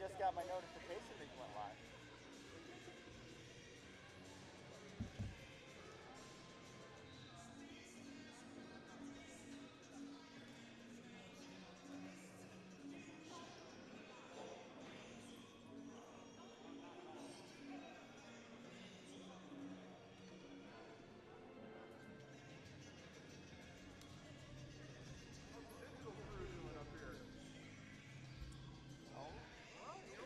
just got my notification that you went live. Digital crew doing up here? Oh? Well, you know,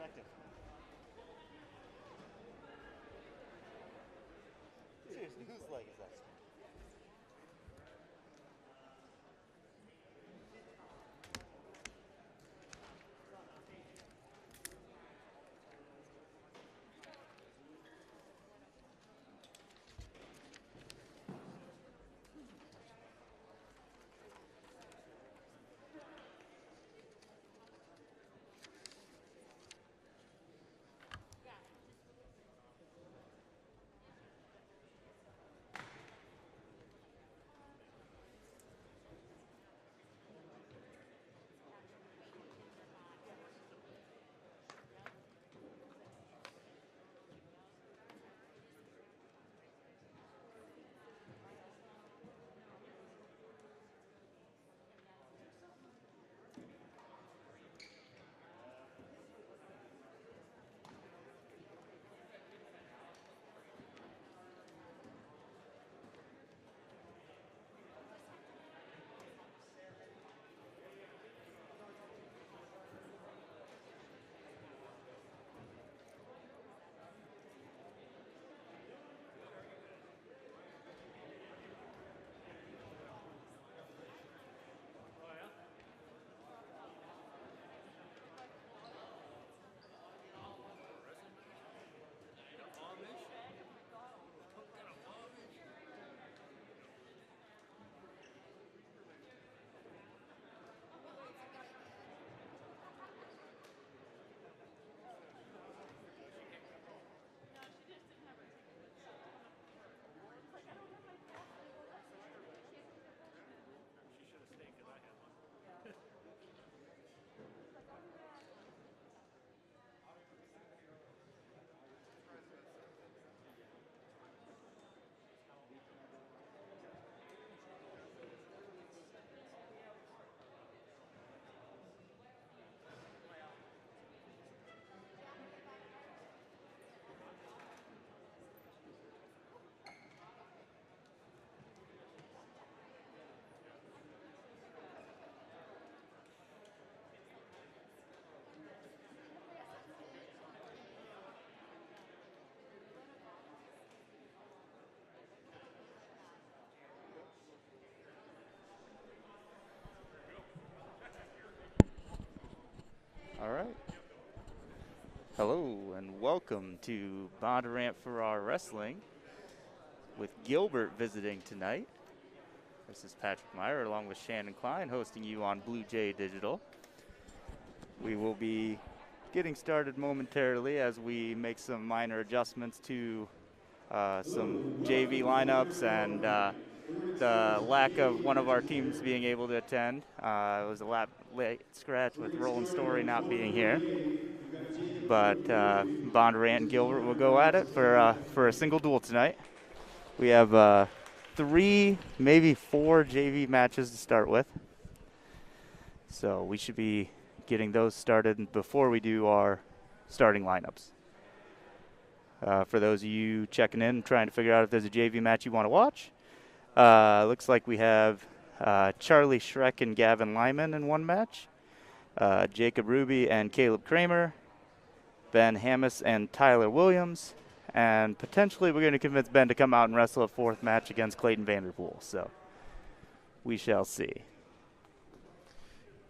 perspective. Seriously, whose leg is that? All right. Hello and welcome to Bondurant-Farrar Wrestling with Gilbert visiting tonight. This is Patrick Meyer along with Shannon Klein hosting you on Blue Jay Digital. We will be getting started momentarily as we make some minor adjustments to some JV lineups and the lack of one of our teams being able to attend. It was a late scratch with Roland Story not being here. But Bondurant and Gilbert will go at it for a single duel tonight. We have 3, maybe 4 JV matches to start with. So we should be getting those started before we do our starting lineups. For those of you checking in, trying to figure out if there's a JV match you want to watch, looks like we have Charlie Shrek and Gavin Lyman in one match, Jacob Ruby and Caleb Kramer, Ben Hammis and Tyler Williams, and potentially we're going to convince Ben to come out and wrestle a 4th match against Clayton Vanderpool. So we shall see.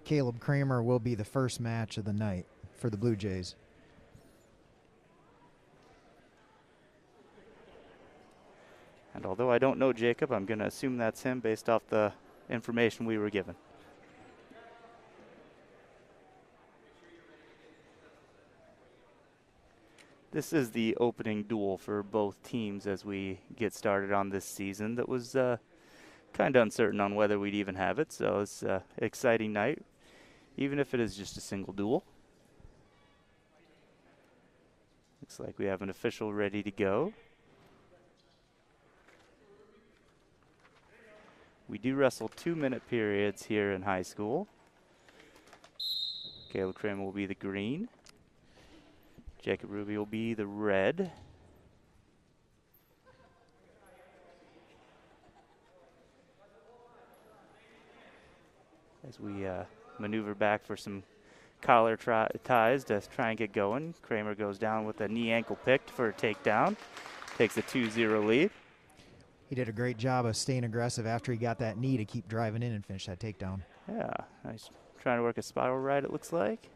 Caleb Kramer will be the first match of the night for the Blue Jays. And although I don't know Jacob, I'm going to assume that's him based off the information we were given. This is the opening duel for both teams as we get started on this season that was kind of uncertain on whether we'd even have it. So it's an exciting night, even if it is just a single duel. Looks like we have an official ready to go. We do wrestle 2-minute periods here in high school. Caleb Kramer will be the green. Jacob Ruby will be the red. As we maneuver back for some collar ties to try and get going. Kramer goes down with a knee ankle pick for a takedown. Takes a 2-0 lead. He did a great job of staying aggressive after he got that knee to keep driving in and finish that takedown. Yeah, nice. Trying to work a spiral right, it looks like.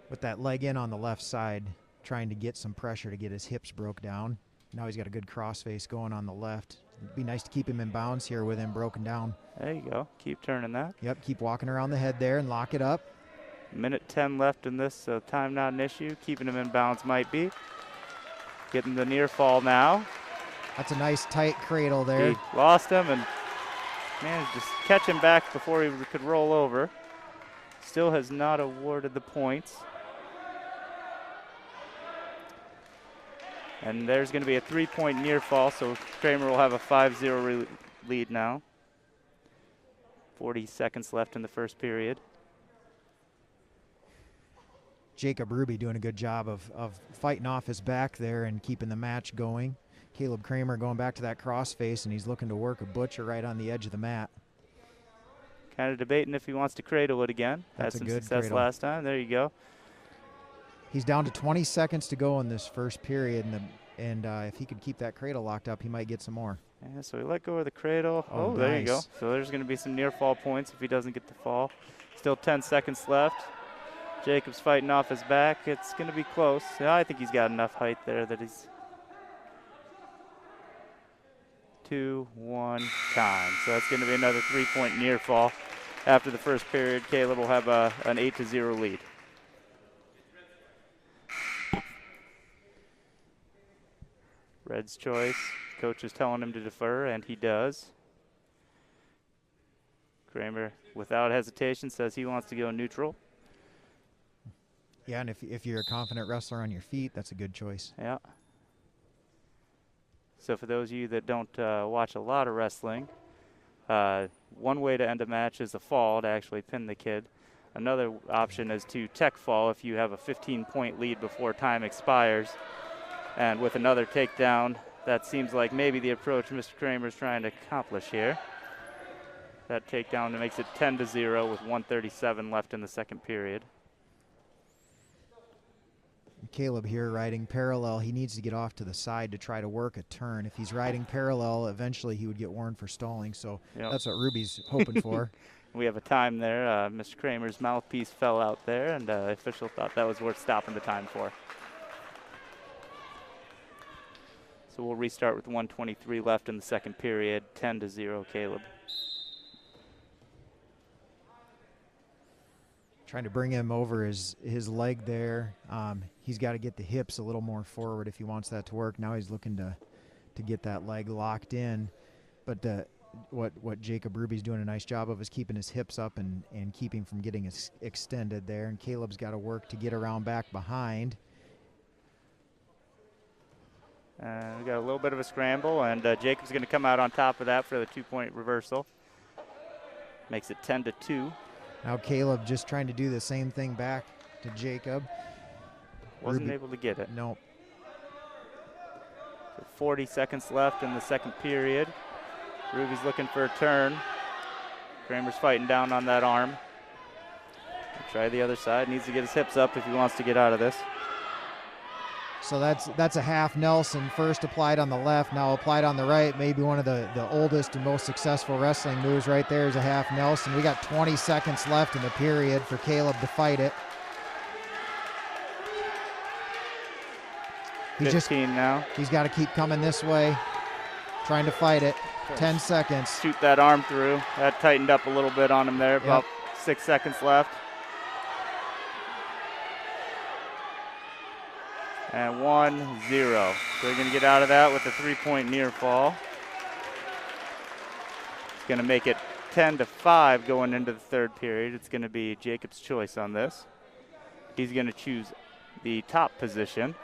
With that leg in on the left side, trying to get some pressure to get his hips broke down. Now he's got a good crossface going on the left. It'd be nice to keep him in bounds here with him broken down. There you go. Keep turning that. Yep, keep walking around the head there and lock it up. Minute 10 left in this, so time not an issue. Keeping him in bounds might be. Getting the near fall now. That's a nice tight cradle there. He lost him and managed to catch him back before he could roll over. Still has not awarded the points. And there's going to be a 3-point near fall, so Kramer will have a 5-0 lead now. 40 seconds left in the first period. Jacob Ruby doing a good job of fighting off his back there and keeping the match going. Caleb Kramer going back to that crossface, and he's looking to work a butcher right on the edge of the mat. Kind of debating if he wants to cradle it again. That's Had some a good success cradle. last time. There you go. He's down to 20 seconds to go in this first period, and if he could keep that cradle locked up, he might get some more. Yeah, so he let go of the cradle. Oh, there you go. nice. So there's going to be some near fall points if he doesn't get the fall. Still 10 seconds left. Jacob's fighting off his back. It's going to be close. Yeah, I think he's got enough height there that he's 2-1 time. So that's going to be another 3-point near fall. After the first period, Caleb will have an 8-0 lead. Red's choice. Coach is telling him to defer, and he does. Kramer, without hesitation, says he wants to go neutral. Yeah, and if you're a confident wrestler on your feet, that's a good choice. Yeah. So for those of you that don't watch a lot of wrestling, one way to end a match is a fall to actually pin the kid. Another option is to tech fall if you have a 15-point lead before time expires. And with another takedown, that seems like maybe the approach Mr. Kramer's trying to accomplish here. That takedown makes it 10-0 with 1:37 left in the second period. Caleb here riding parallel. He needs to get off to the side to try to work a turn. If he's riding parallel, eventually he would get warned for stalling. So That's what Ruby's hoping for. We have a time there. Mr. Kramer's mouthpiece fell out there, and the official thought that was worth stopping the time for. So we'll restart with 1:23 left in the second period. 10-0 Caleb. Trying to bring him over his leg there. He's got to get the hips a little more forward if he wants that to work. Now he's looking to get that leg locked in. But what Jacob Ruby's doing a nice job of is keeping his hips up and keeping from getting extended there. And Caleb's got to work to get around back behind. We got a little bit of a scramble, and Jacob's going to come out on top of that for the 2-point reversal. Makes it 10-2. Now Caleb just trying to do the same thing back to Jacob. Wasn't able to get it. Nope. So 40 seconds left in the second period. Ruby's looking for a turn. Kramer's fighting down on that arm. Try the other side. Needs to get his hips up if he wants to get out of this. So that's a half Nelson, first applied on the left, now applied on the right. Maybe one of the oldest and most successful wrestling moves right there is a half Nelson. We got 20 seconds left in the period for Caleb to fight it. 15 now. He's got to keep coming this way, trying to fight it. 10 seconds. Shoot that arm through. That tightened up a little bit on him there. About 6 seconds left. And 1-0. So they're going to get out of that with a 3-point near fall. It's going to make it 10-5 going into the third period. It's going to be Jacob's choice on this. He's going to choose the top position.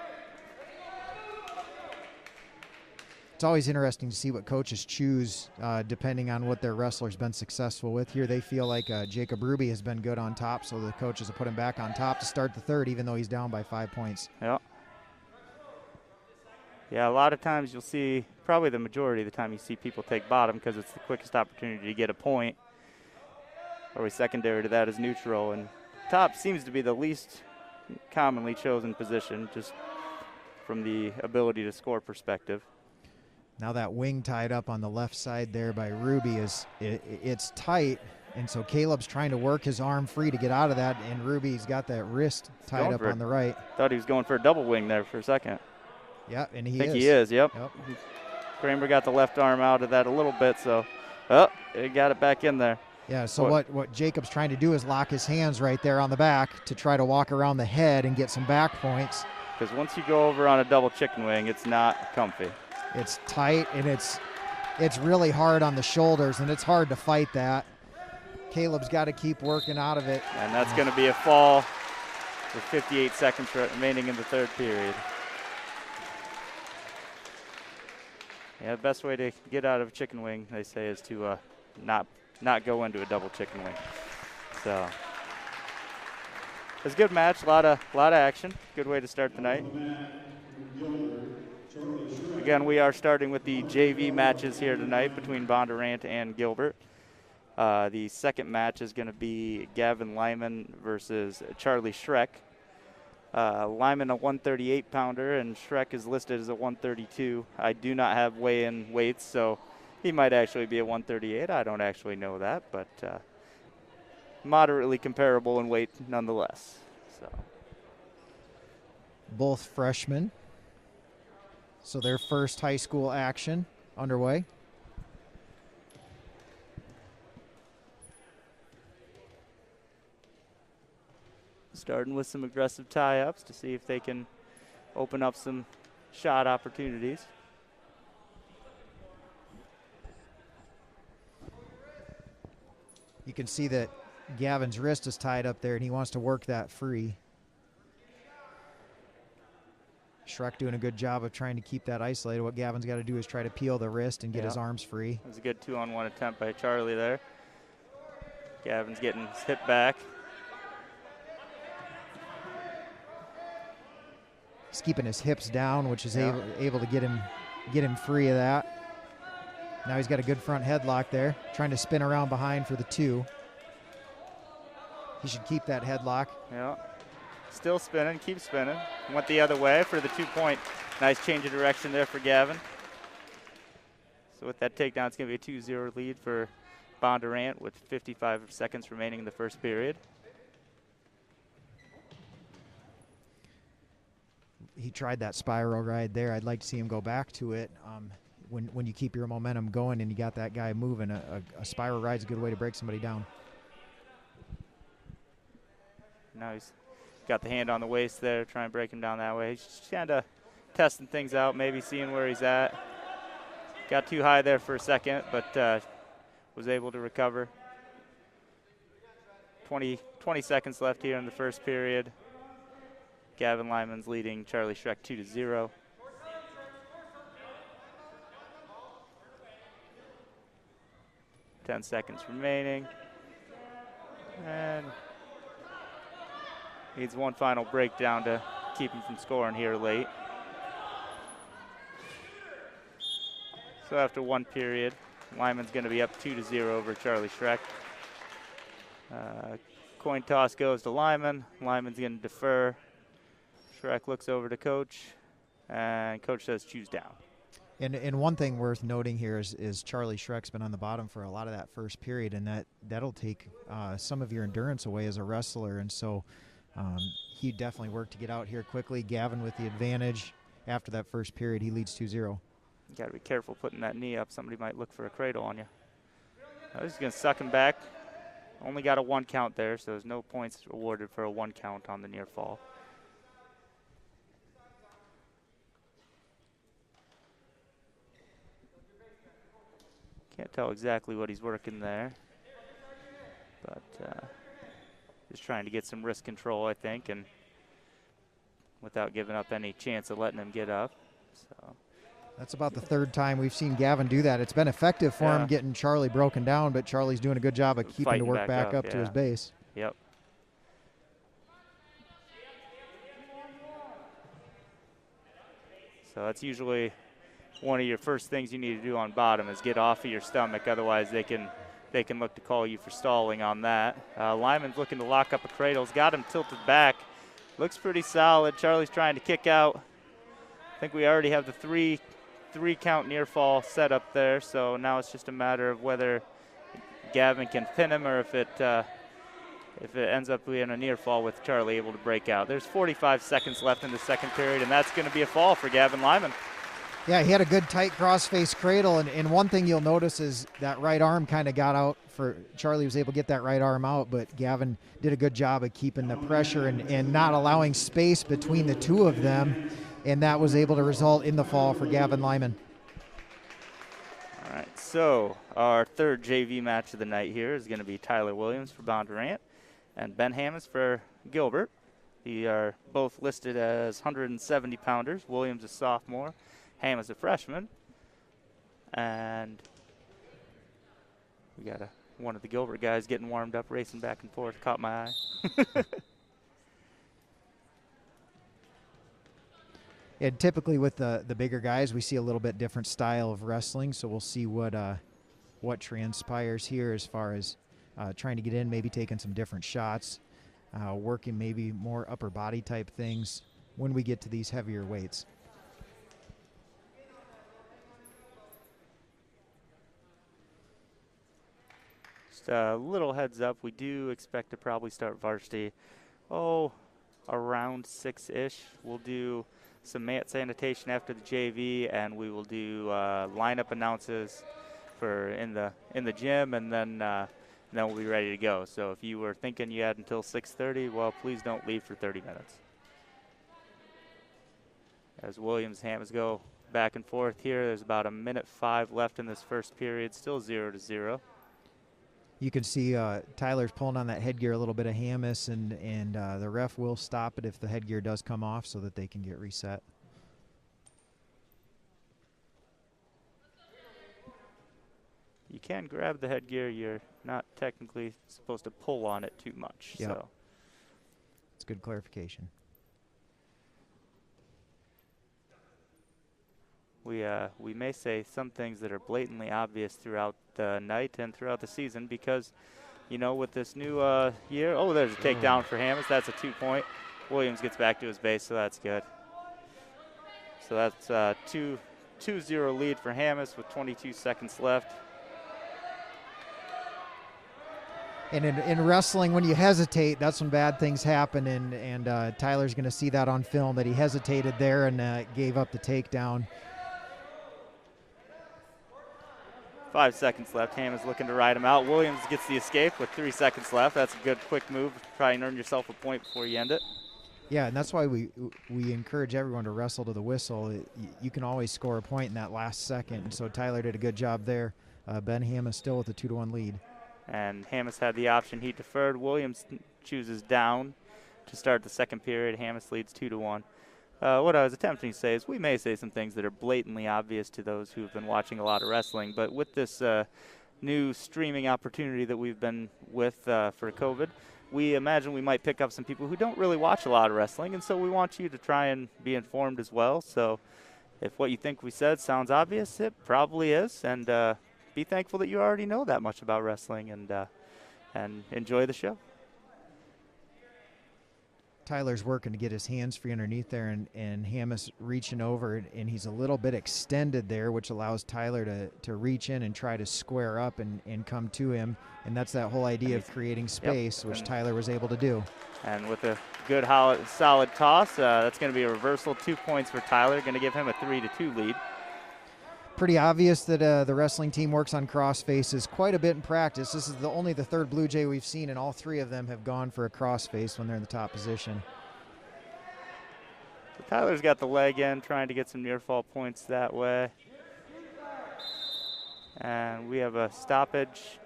It's always interesting to see what coaches choose depending on what their wrestler's been successful with. Here they feel like Jacob Ruby has been good on top, so the coaches will put him back on top to start the third, even though he's down by 5 points. Yeah. Yeah, a lot of times you'll see probably the majority of the time you see people take bottom because it's the quickest opportunity to get a point. Always secondary to that is neutral, and top seems to be the least commonly chosen position just from the ability to score perspective. Now that wing tied up on the left side there by Ruby it's tight, and so Caleb's trying to work his arm free to get out of that, and Ruby's got that wrist tied up on the right. Thought he was going for a double wing there for a second. Yeah, and he is. I think he is, yep. Kramer got the left arm out of that a little bit, so he got it back in there. Yeah, so what Jacob's trying to do is lock his hands right there on the back to try to walk around the head and get some back points. Because once you go over on a double chicken wing, it's not comfy. It's tight, and it's really hard on the shoulders, and it's hard to fight that. Caleb's got to keep working out of it. And that's going to be a fall with 58 seconds remaining in the third period. Yeah, the best way to get out of a chicken wing, they say, is to not go into a double chicken wing. So it's a good match, a lot of action. Good way to start the night. Again, we are starting with the JV matches here tonight between Bondurant and Gilbert. The second match is going to be Gavin Lyman versus Charlie Shrek. Lyman a 138-pounder, and Shrek is listed as a 132. I do not have weigh-in weights, so he might actually be a 138. I don't actually know that, but moderately comparable in weight nonetheless. So both freshmen. So their first high school action underway. Starting with some aggressive tie-ups to see if they can open up some shot opportunities. You can see that Gavin's wrist is tied up there, and he wants to work that free. Shrek doing a good job of trying to keep that isolated. What Gavin's got to do is try to peel the wrist and get his arms free. It was a good 2-on-1 attempt by Charlie there. Gavin's getting his hip back. He's keeping his hips down, which is able to get him free of that. Now he's got a good front headlock there, trying to spin around behind for the 2. He should keep that headlock. Yeah. Still spinning, keep spinning. Went the other way for the 2-point. Nice change of direction there for Gavin. So with that takedown, it's going to be a 2-0 lead for Bondurant with 55 seconds remaining in the first period. He tried that spiral ride there. I'd like to see him go back to it. When you keep your momentum going and you got that guy moving, a spiral ride's a good way to break somebody down. Now he's got the hand on the waist there, trying to break him down that way. He's just kind of testing things out, maybe seeing where he's at. Got too high there for a second, but was able to recover. 20 seconds left here in the first period. Gavin Lyman's leading Charlie Shrek 2-0. Ten seconds remaining. And needs one final breakdown to keep him from scoring here late. So after one period, Lyman's going to be up 2-0 over Charlie Shrek. Coin toss goes to Lyman. Lyman's going to defer. Shrek looks over to Coach, and Coach says choose down. And one thing worth noting here is Charlie Shrek's been on the bottom for a lot of that first period, and that'll take some of your endurance away as a wrestler. And so he definitely worked to get out here quickly. Gavin with the advantage after that first period. He leads 2-0. You got to be careful putting that knee up. Somebody might look for a cradle on you. He's going to suck him back. Only got a 1 count there, so there's no points awarded for a 1 count on the near fall. Can't tell exactly what he's working there, but just trying to get some wrist control, I think, and without giving up any chance of letting him get up. So that's about the third time we've seen Gavin do that. It's been effective for him getting Charlie broken down, but Charlie's doing a good job of keeping the work back up to his base. Yep. So that's usually one of your first things you need to do on bottom is get off of your stomach. Otherwise, they can look to call you for stalling on that. Lyman's looking to lock up a cradle. He's got him tilted back. Looks pretty solid. Charlie's trying to kick out. I think we already have the three count near fall set up there. So now it's just a matter of whether Gavin can pin him or if it ends up being a near fall with Charlie able to break out. There's 45 seconds left in the second period, and that's going to be a fall for Gavin Lyman. Yeah, he had a good tight cross-face cradle, and one thing you'll notice is that right arm kind of got out for Charlie was able to get that right arm out, but Gavin did a good job of keeping the pressure and not allowing space between the two of them, and that was able to result in the fall for Gavin Lyman. All right, so our third JV match of the night here is going to be Tyler Williams for Bondurant and Ben Hammonds for Gilbert. They are both listed as 170-pounders. Williams a sophomore, Hammonds a freshman. And we got one of the Gilbert guys getting warmed up, racing back and forth. Caught my eye. And typically with the bigger guys, we see a little bit different style of wrestling, so we'll see what transpires here as far as trying to get in, maybe taking some different shots, working maybe more upper body type things when we get to these heavier weights. Just a little heads up, we do expect to probably start varsity, around 6-ish. We'll do some mat sanitation after the JV, and we will do lineup announces for in the gym, and then we'll be ready to go. So if you were thinking you had until 6:30, well, please don't leave for 30 minutes. As Williams and Hammonds go back and forth here, there's about 1:05 left in this first period, still 0-0. You can see Tyler's pulling on that headgear a little bit of Hammonds, and the ref will stop it if the headgear does come off so that they can get reset. You can grab the headgear. You're not technically supposed to pull on it too much. Yep. So It's good clarification. We may say some things that are blatantly obvious throughout the night and throughout the season because, with this new year, there's a takedown for Hammonds. That's a 2-point. Williams gets back to his base, so that's good. So that's 2-0 lead for Hammonds with 22 seconds left. And in wrestling, when you hesitate, that's when bad things happen, and Tyler's going to see that on film, that he hesitated there and gave up the takedown. 5 seconds left. Hammonds looking to ride him out. Williams gets the escape with 3 seconds left. That's a good quick move. Try and earn yourself a point before you end it. Yeah, and that's why we encourage everyone to wrestle to the whistle. You can always score a point in that last second, and so Tyler did a good job there. Ben Hammonds still with a 2-1 lead. And Hammonds had the option. He deferred. Williams chooses down to start the second period. Hammonds leads 2-1. What I was attempting to say is we may say some things that are blatantly obvious to those who have been watching a lot of wrestling, but with this new streaming opportunity that we've been with for COVID, we imagine we might pick up some people who don't really watch a lot of wrestling, and so we want you to try and be informed as well. So if what you think we said sounds obvious, it probably is, and be thankful that you already know that much about wrestling, and enjoy the show. Tyler's working to get his hands free underneath there, and Hammonds reaching over, and he's a little bit extended there, which allows Tyler to reach in and try to square up and come to him. And that's that whole idea of creating space, which Tyler was able to do. And with a good, solid toss, that's going to be a reversal. 2 points for Tyler, going to give him a 3-2 lead. Pretty obvious that the wrestling team works on cross faces quite a bit in practice. This is only the third Blue Jay we've seen, and all three of them have gone for a cross face when they're in the top position. So Tyler's got the leg in, trying to get some near fall points that way. And we have a stoppage.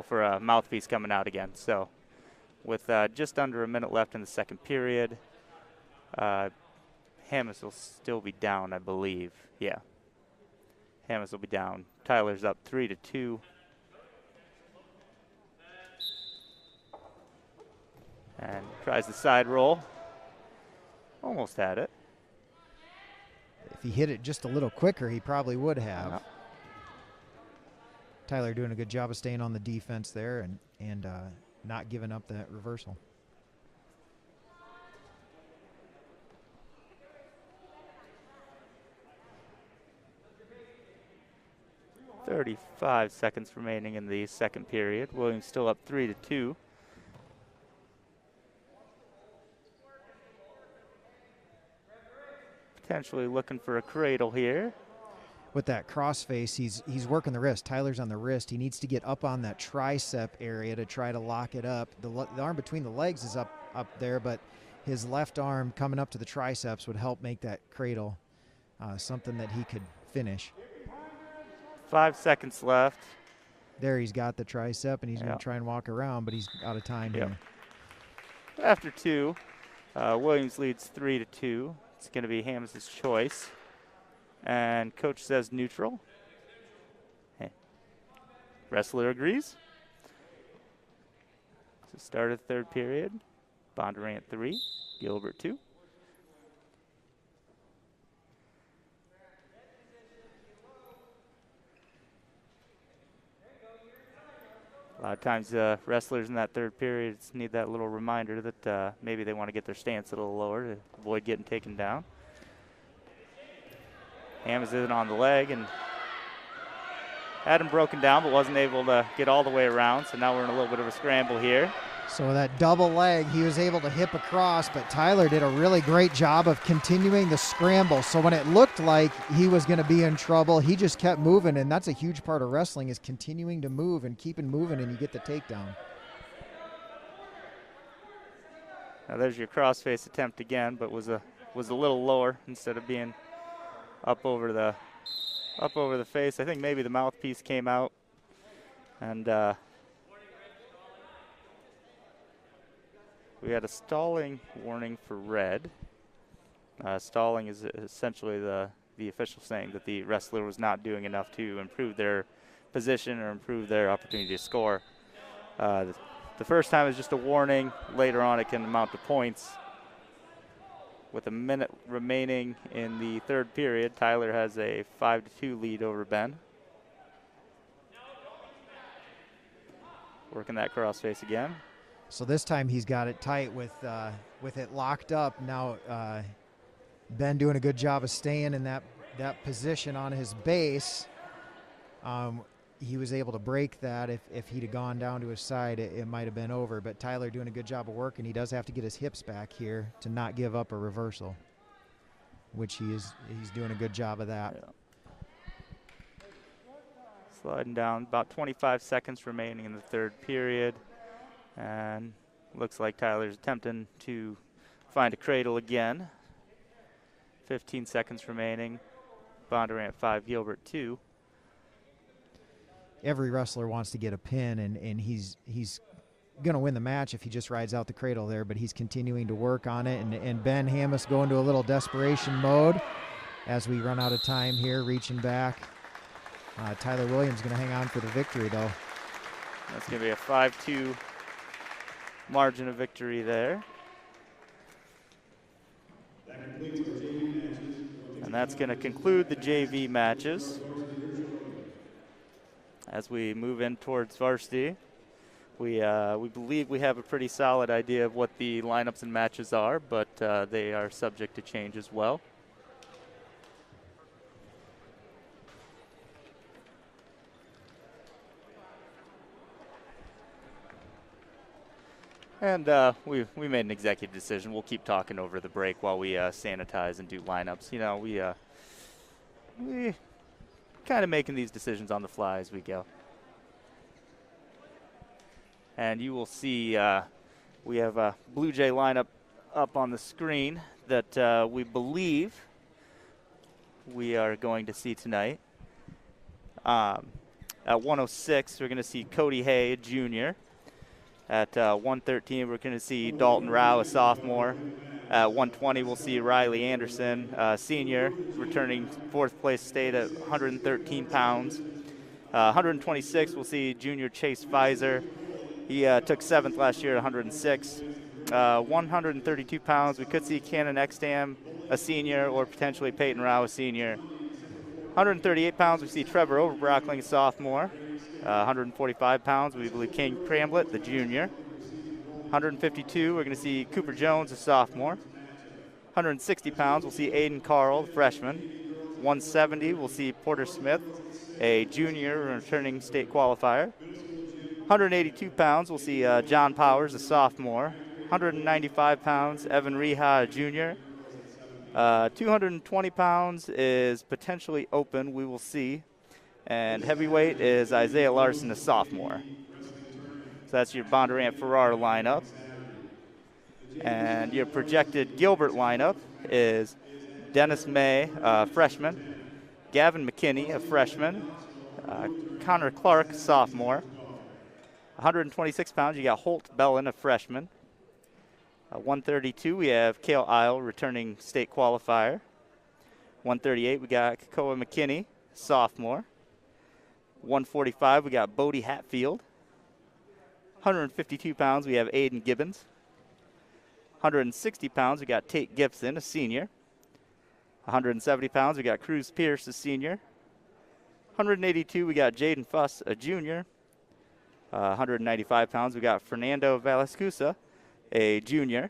For a mouthpiece coming out again. So with just under a minute left in the second period, Hammonds will still be down, I believe. Yeah. Hammonds will be down. Tyler's up 3-2. And tries the side roll. Almost had it. he hit it just a little quicker, he probably would have. Yeah. Tyler doing a good job of staying on the defense there and not giving up that reversal. 35 seconds remaining in the second period. Williams still up 3-2. Potentially looking for a cradle here. With that crossface, he's working the wrist. Tyler's on the wrist. He needs to get up on that tricep area to try to lock it up. The arm between the legs is up there, but his left arm coming up to the triceps would help make that cradle something that he could finish. 5 seconds left. There he's got the tricep, and he's going to try and walk around, but he's out of time here. After 2, Williams leads 3-2. It's going to be Hammonds' choice. And coach says neutral. Hey. Wrestler agrees. So start of third period. Bondurant 3, Gilbert 2. A lot of times wrestlers in that third period need that little reminder that maybe they want to get their stance a little lower to avoid getting taken down. Hammonds in on the leg and had him broken down, but wasn't able to get all the way around. So now we're in a little bit of a scramble here. So that double leg, he was able to hip across, but Tyler did a really great job of continuing the scramble. So when it looked like he was going to be in trouble, he just kept moving, and that's a huge part of wrestling is continuing to move and keeping moving, and you get the takedown. Now there's your crossface attempt again, but was a little lower instead of being up over the face. I think maybe the mouthpiece came out, and we had a stalling warning for red. Stalling is essentially the official saying that the wrestler was not doing enough to improve their position or improve their opportunity to score. The first time is just a warning. Later on it can amount to points. With a minute remaining in the third period, Tyler has a 5-2 lead over Ben. Working that crossface again. So this time he's got it tight with it locked up. Now Ben doing a good job of staying in that position on his base. He was able to break that. If he'd have gone down to his side, it might have been over. But Tyler doing a good job of working. He does have to get his hips back here to not give up a reversal, which he's doing a good job of that. Yeah. Sliding down, about 25 seconds remaining in the third period. And looks like Tyler's attempting to find a cradle again. 15 seconds remaining. Bondurant 5, Gilbert 2. Every wrestler wants to get a pin, and he's going to win the match if he just rides out the cradle there, but he's continuing to work on it, and Ben Hammonds going to a little desperation mode as we run out of time here, reaching back. Tyler Williams going to hang on for the victory, though. That's going to be a 5-2 margin of victory there. And that's going to conclude the JV matches. As we move in towards varsity, we believe we have a pretty solid idea of what the lineups and matches are, but they are subject to change as well. And we made an executive decision. We'll keep talking over the break while we sanitize and do lineups. You know, we kind of making these decisions on the fly as we go. And you will see we have a Blue Jay lineup up on the screen that we believe we are going to see tonight. At 106, we're going to see Cody Hay, a junior. At 113, we're going to see Dalton Rowe, a sophomore. At 120, we'll see Riley Anderson, senior, returning fourth place state at 113 pounds. 126, we'll see junior Chase Pfizer. He took seventh last year at 106. 132 pounds, we could see Cannon Extam, a senior, or potentially Peyton Rowe, a senior. 138 pounds, we see Trevor Overbrockling, a sophomore. 145 pounds, we believe Kane Cramblett, the junior. 152, we're going to see Cooper Jones, a sophomore. 160 pounds, we'll see Aidan Carl, the freshman. 170, we'll see Porter Smith, a junior returning state qualifier. 182 pounds, we'll see John Powers, a sophomore. 195 pounds, Evan Reha, a junior. 220 pounds is potentially open, we will see. And heavyweight is Isaiah Larson, a sophomore. So that's your Bondurant-Farrar lineup. And your projected Gilbert lineup is Dennis May, freshman. Gavin McKinney, a freshman. Connor Clark, sophomore. 126 pounds, you got Holt Bellin, a freshman. 132, we have Kale Isle, returning state qualifier. 138, we got Kakoa McKinney, sophomore. 145, we got Bodie Hatfield. 152 pounds, we have Aidan Gibbons. 160 pounds, we got Tate Gibson, a senior. 170 pounds, we got Cruz Pierce, a senior. 182, we got Jaden Fuss, a junior. 195 pounds, we got Fernando Valascusa, a junior.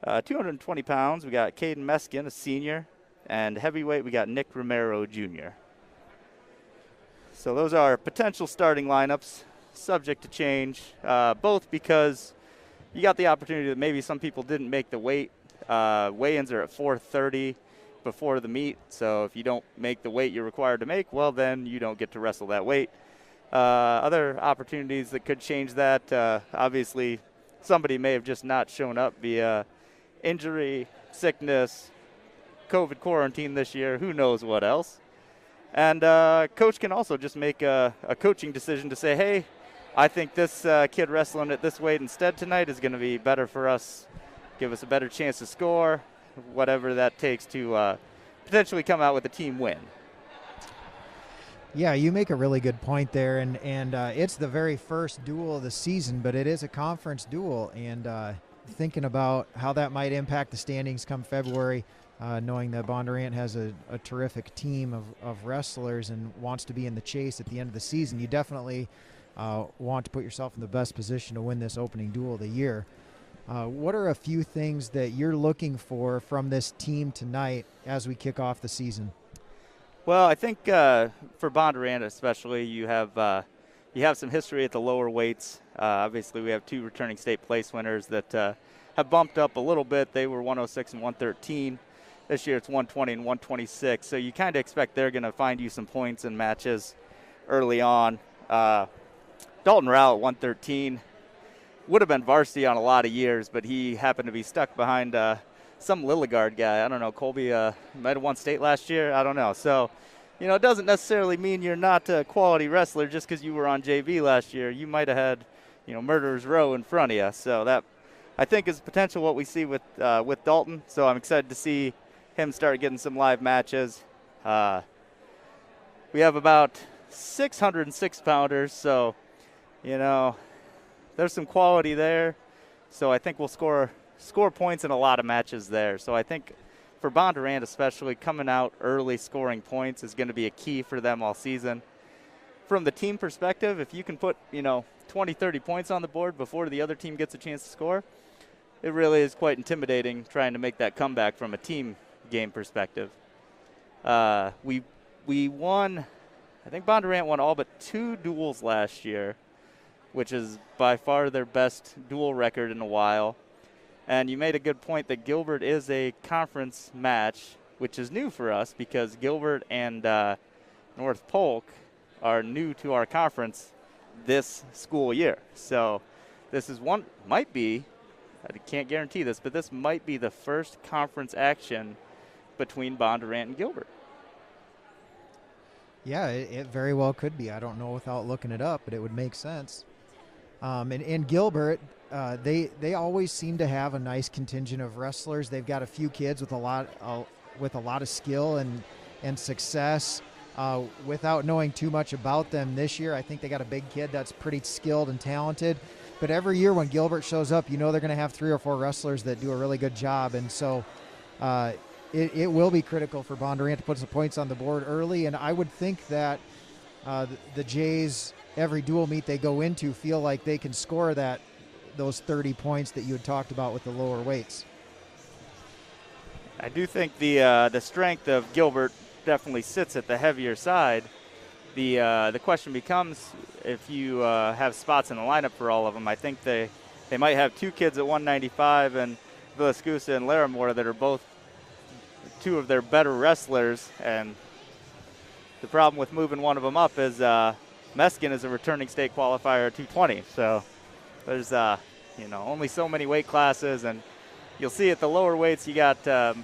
220 pounds, we got Caden Meskin, a senior. And heavyweight, we got Nick Romero, junior. So those are potential starting lineups, subject to change, both because you got the opportunity that maybe some people didn't make the weight. Weigh-ins are at 4:30 before the meet, so if you don't make the weight you're required to make, well, then you don't get to wrestle that weight. Other opportunities that could change that, obviously somebody may have just not shown up via injury, sickness, COVID quarantine this year, who knows what else. And coach can also just make a coaching decision to say, hey, I think this kid wrestling at this weight instead tonight is going to be better for us, give us a better chance to score, whatever that takes to potentially come out with a team win. Yeah, you make a really good point there, and it's the very first duel of the season, but it is a conference duel, and thinking about how that might impact the standings come February, knowing that Bondurant has a terrific team of wrestlers and wants to be in the chase at the end of the season, you definitely want to put yourself in the best position to win this opening duel of the year. What are a few things that you're looking for from this team tonight as we kick off the season? Well, I think for Bondurant especially, you have some history at the lower weights. Obviously, we have two returning state place winners that have bumped up a little bit. They were 106 and 113. This year it's 120 and 126. So you kind of expect they're going to find you some points in matches early on. Dalton Rowell at 113 would have been varsity on a lot of years, but he happened to be stuck behind some Lilligard guy. I don't know. Colby might have won state last year. I don't know. So, it doesn't necessarily mean you're not a quality wrestler just because you were on JV last year. You might have had, Murderers Row in front of you. So that, I think, is potential what we see with Dalton. So I'm excited to see him start getting some live matches. We have about 606 pounders. So, there's some quality there. So I think we'll score points in a lot of matches there. So I think for Bondurant especially, coming out early scoring points is going to be a key for them all season. From the team perspective, if you can put, 20, 30 points on the board before the other team gets a chance to score, it really is quite intimidating trying to make that comeback from a team game perspective. We won, I think Bondurant won all but 2 duels last year, which is by far their best duel record in a while. And you made a good point that Gilbert is a conference match, which is new for us because Gilbert and North Polk are new to our conference this school year. So this is might be, I can't guarantee this, but this might be the first conference action between Bondurant and Gilbert. Yeah, it very well could be. I don't know without looking it up, but it would make sense. And Gilbert, they always seem to have a nice contingent of wrestlers. They've got a few kids with a lot of skill and success. Without knowing too much about them this year, I think they got a big kid that's pretty skilled and talented. But every year when Gilbert shows up, they're going to have 3 or 4 wrestlers that do a really good job. And so it will be critical for Bondurant to put some points on the board early, and I would think that the Jays, every dual meet they go into, feel like they can score those 30 points that you had talked about with the lower weights. I do think the strength of Gilbert definitely sits at the heavier side. The question becomes if you have spots in the lineup for all of them. I think they might have 2 kids at 195 and Villascusa and Larimore that are both 2 of their better wrestlers, and the problem with moving one of them up is Meskin is a returning state qualifier at 220. So there's only so many weight classes, and you'll see at the lower weights you got a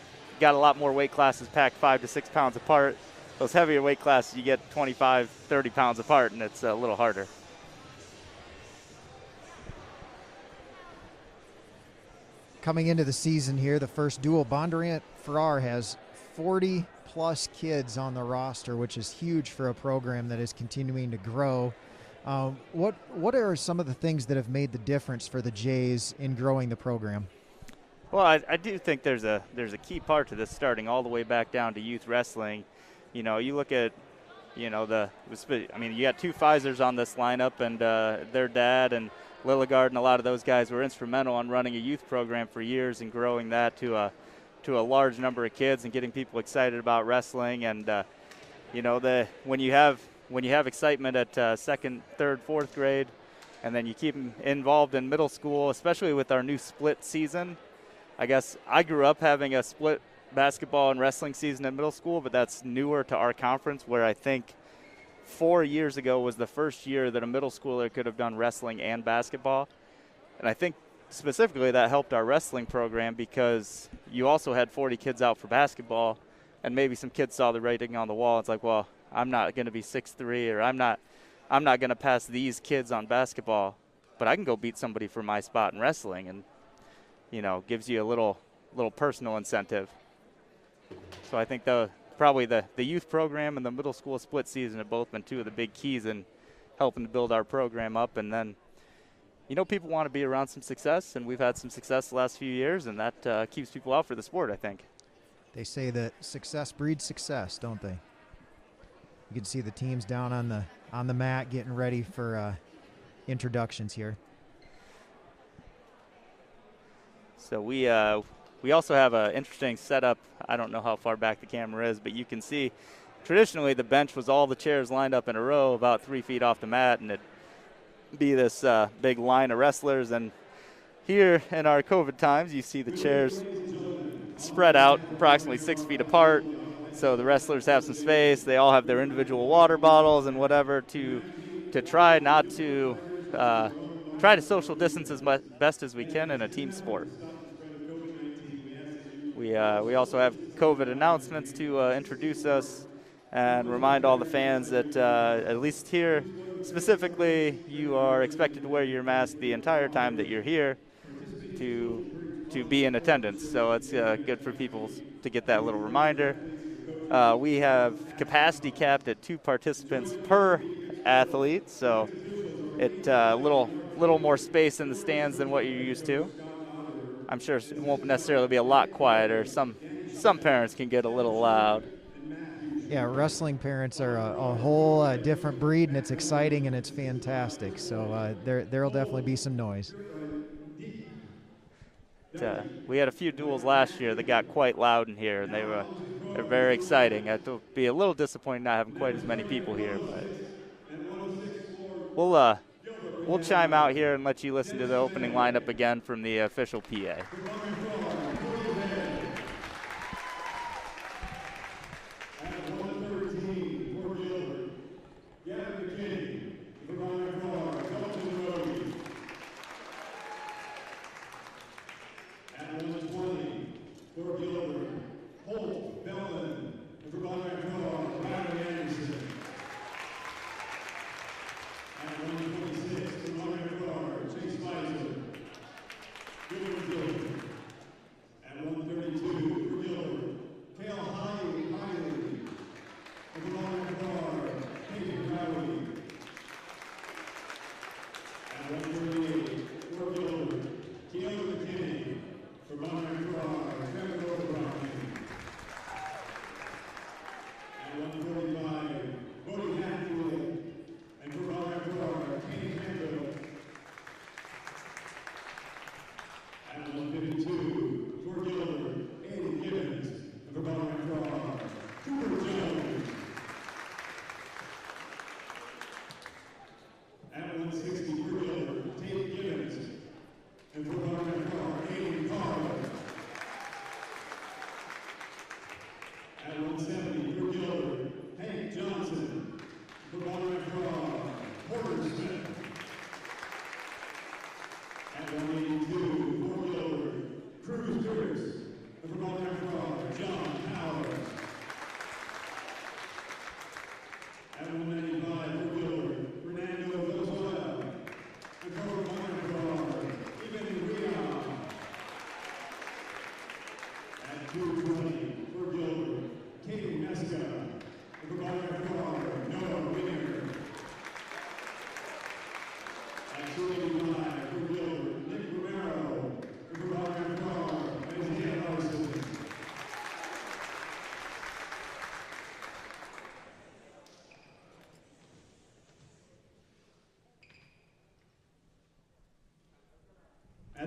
lot more weight classes packed 5 to 6 pounds apart. Those heavier weight classes you get 25, 30 pounds apart, and it's a little harder. Coming into the season here, the first duel, Bondurant-Farrar has 40-plus kids on the roster, which is huge for a program that is continuing to grow. What are some of the things that have made the difference for the Jays in growing the program? Well, I do think there's a key part to this, starting all the way back down to youth wrestling. You look at, you got 2 Pfizers on this lineup, and their dad and Lilligard and a lot of those guys were instrumental in running a youth program for years and growing that to a large number of kids and getting people excited about wrestling. And when you have excitement at 2nd, 3rd, 4th grade, and then you keep them involved in middle school, especially with our new split season. I guess I grew up having a split basketball and wrestling season in middle school, but that's newer to our conference, where I think 4 years ago was the first year that a middle schooler could have done wrestling and basketball. And I think specifically that helped our wrestling program because you also had 40 kids out for basketball, and maybe some kids saw the writing on the wall. It's like, well, I'm not going to be 6'3", or I'm not going to pass these kids on basketball, but I can go beat somebody for my spot in wrestling, and gives you a little personal incentive. So I think probably the youth program and the middle school split season have both been 2 of the big keys in helping to build our program up. And then, people want to be around some success, and we've had some success the last few years, and that keeps people out for the sport, I think. They say that success breeds success, don't they? You can see the teams down on the mat getting ready for introductions here. So we also have an interesting setup. I don't know how far back the camera is, but you can see traditionally the bench was all the chairs lined up in a row about 3 feet off the mat, and it'd be this big line of wrestlers. And here in our COVID times, you see the chairs spread out approximately 6 feet apart, so the wrestlers have some space. They all have their individual water bottles and whatever to try not to try to social distance as best as we can in a team sport. We also have COVID announcements to introduce us and remind all the fans that at least here specifically, you are expected to wear your mask the entire time that you're here to be in attendance. So it's good for people to get that little reminder. We have capacity capped at 2 participants per athlete, so it little more space in the stands than what you're used to. I'm sure it won't necessarily be a lot quieter. Some parents can get a little loud. Yeah, wrestling parents are a whole different breed, and it's exciting and it's fantastic. So there'll definitely be some noise. We had a few duels last year that got quite loud in here, and they're very exciting. It'll be a little disappointing not having quite as many people here, but we'll chime out here and let you listen to the opening lineup again from the official PA.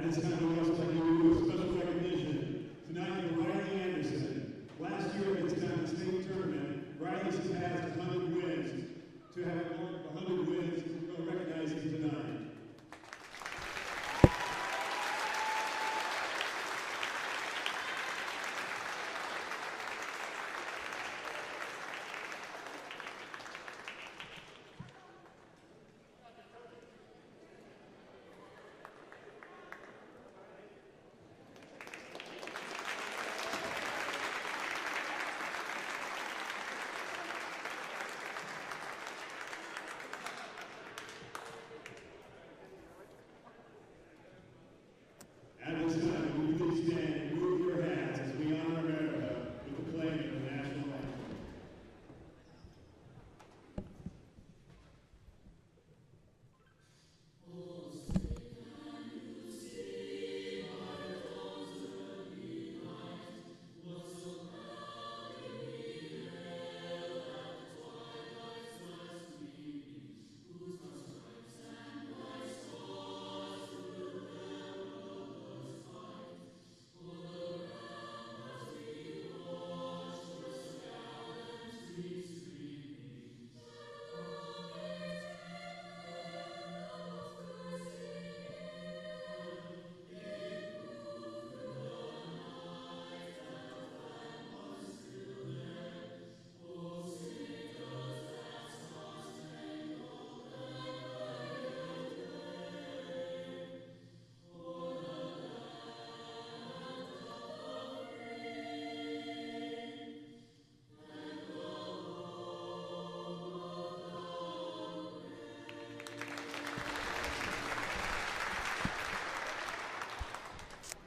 At this time, we also like to do a special recognition. Tonight, for Riley Anderson. Last year at this time in the state tournament, Riley surpassed 100 wins. To have 100 wins, we're going to recognize him tonight. At this time, will you please stand and move your hands as we honor America with the playing of the national anthem.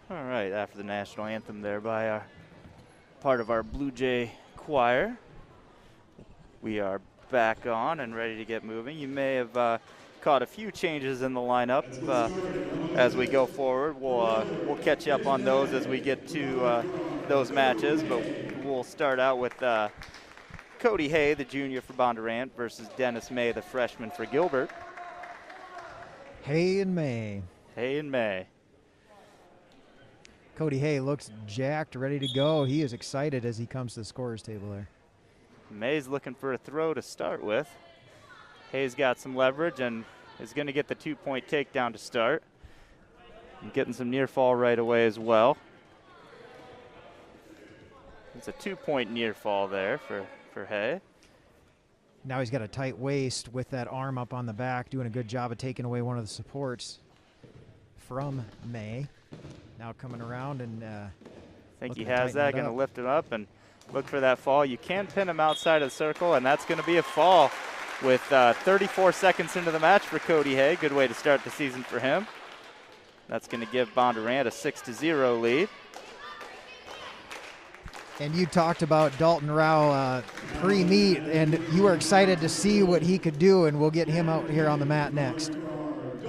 All right, after the national anthem there by our part of our Blue Jay choir, we are back on and ready to get moving. You may have caught a few changes in the lineup as we go forward. We'll catch you up on those as we get to those matches, but we'll start out with Cody Hay, the junior for Bondurant, versus Dennis May, the freshman for Gilbert. Hay and May. Hay and May. Cody Hay looks jacked, ready to go. He is excited as he comes to the scorer's table there. May's looking for a throw to start with. Hay's got some leverage and is going to get the 2-point takedown to start. And getting some near fall right away as well. It's a 2-point near fall there for Hay. Now he's got a tight waist with that arm up on the back, doing a good job of taking away one of the supports from May. Now coming around and I think he has that, going to lift him up and look for that fall. You can pin him outside of the circle, and that's going to be a fall with 34 seconds into the match for Cody Hay. Good way to start the season for him. That's going to give Bondurant a 6-0 lead. And you talked about Dalton Rowe pre-meet, and you were excited to see what he could do, and we'll get him out here on the mat next.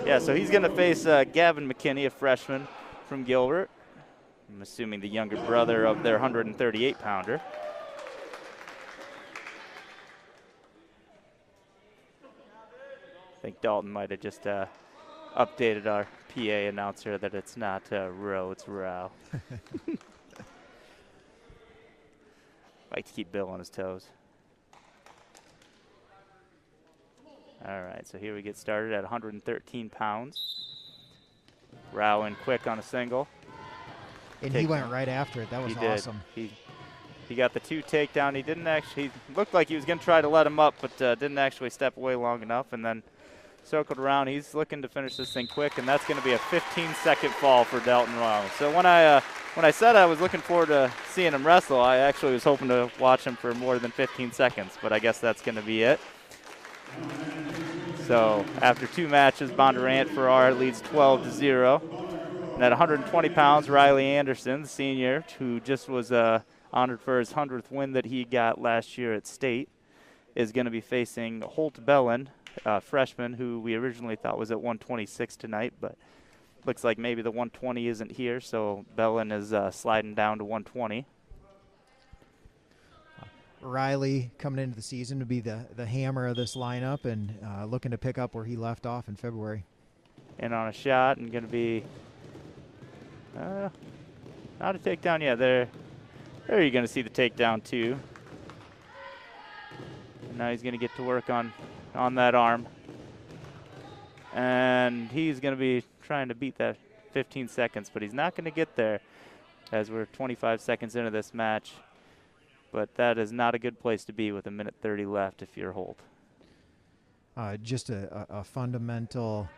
Yeah, so he's going to face Gavin McKinney, a freshman from Gilbert. I'm assuming the younger brother of their 138-pounder. I think Dalton might have just updated our PA announcer that it's not Rowe, it's Rowe. Like to keep Bill on his toes. All right, so here we get started at 113 pounds. Rowe in quick on a single. And he went right after it. That was awesome. He got the 2 takedown. He didn't actually, he looked like he was going to try to let him up, but didn't actually step away long enough, and then circled around. He's looking to finish this thing quick, and that's going to be a 15-second fall for Dalton Rowe. So when I said I was looking forward to seeing him wrestle, I actually was hoping to watch him for more than 15 seconds, but I guess that's going to be it. So after 2 matches, Bondurant-Farrar leads 12-0. And at 120 pounds, Riley Anderson, the senior, who just was honored for his 100th win that he got last year at state, is going to be facing Holt Bellin, freshman, who we originally thought was at 126 tonight, but looks like maybe the 120 isn't here, so Bellin is sliding down to 120. Riley coming into the season to be the hammer of this lineup and looking to pick up where he left off in February. And on a shot, and going to be Not a takedown yet. There you're going to see the takedown too. And now he's going to get to work on that arm. And he's going to be trying to beat that 15 seconds, but he's not going to get there as we're 25 seconds into this match. But that is not a good place to be with 1:30 left if you're Holt. Just a fundamental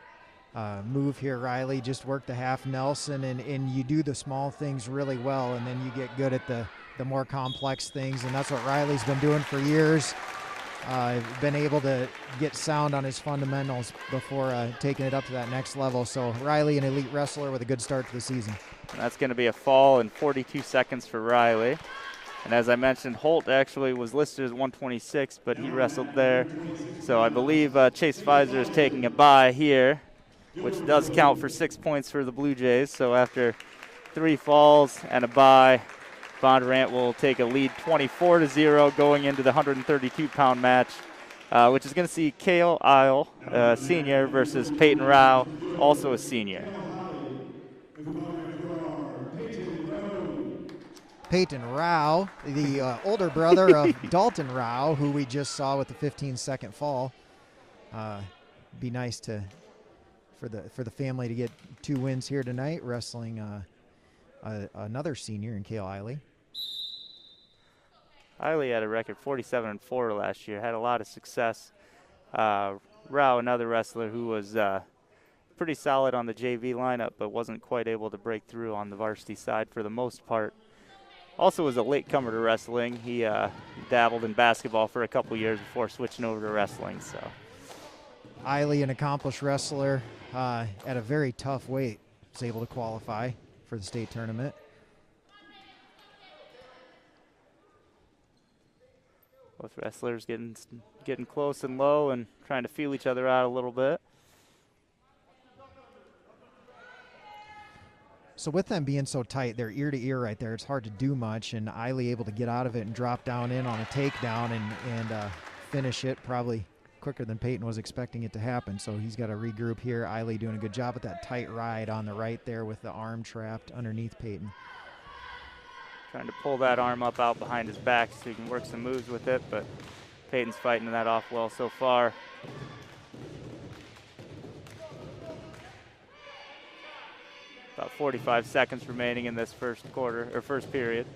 move here, Riley. Just work the half Nelson, and you do the small things really well, and then you get good at the more complex things, and that's what Riley's been doing for years. Been able to get sound on his fundamentals before taking it up to that next level. So Riley, an elite wrestler with a good start to the season. And that's going to be a fall in 42 seconds for Riley. And as I mentioned, Holt actually was listed as 126, but he wrestled there. So I believe Chase Pfizer is taking a bye here, which does count for 6 points for the Blue Jays. So after 3 falls and a bye, Bondurant will take a lead 24-0 going into the 132-pound match, which is going to see Kale Isle, senior, versus Peyton Rowe, also a senior. Peyton Rowe, the older brother of Dalton Rowe, who we just saw with the 15-second fall. Be nice for the family to get 2 wins here tonight, wrestling another senior in Kale Eiley. Eiley had a record 47-4 last year, had a lot of success. Rowe, another wrestler who was pretty solid on the JV lineup, but wasn't quite able to break through on the varsity side for the most part. Also was a latecomer to wrestling. He dabbled in basketball for a couple years before switching over to wrestling. So, Eiley, an accomplished wrestler at a very tough weight, was able to qualify for the state tournament. Both wrestlers getting close and low and trying to feel each other out a little bit. So with them being so tight, they're ear to ear right there. It's hard to do much, and Eiley able to get out of it and drop down in on a takedown and finish it probably quicker than Peyton was expecting it to happen. So he's got to regroup here. Eiley doing a good job with that tight ride on the right there with the arm trapped underneath Peyton. Trying to pull that arm up out behind his back so he can work some moves with it, but Peyton's fighting that off well so far. About 45 seconds remaining in this first period.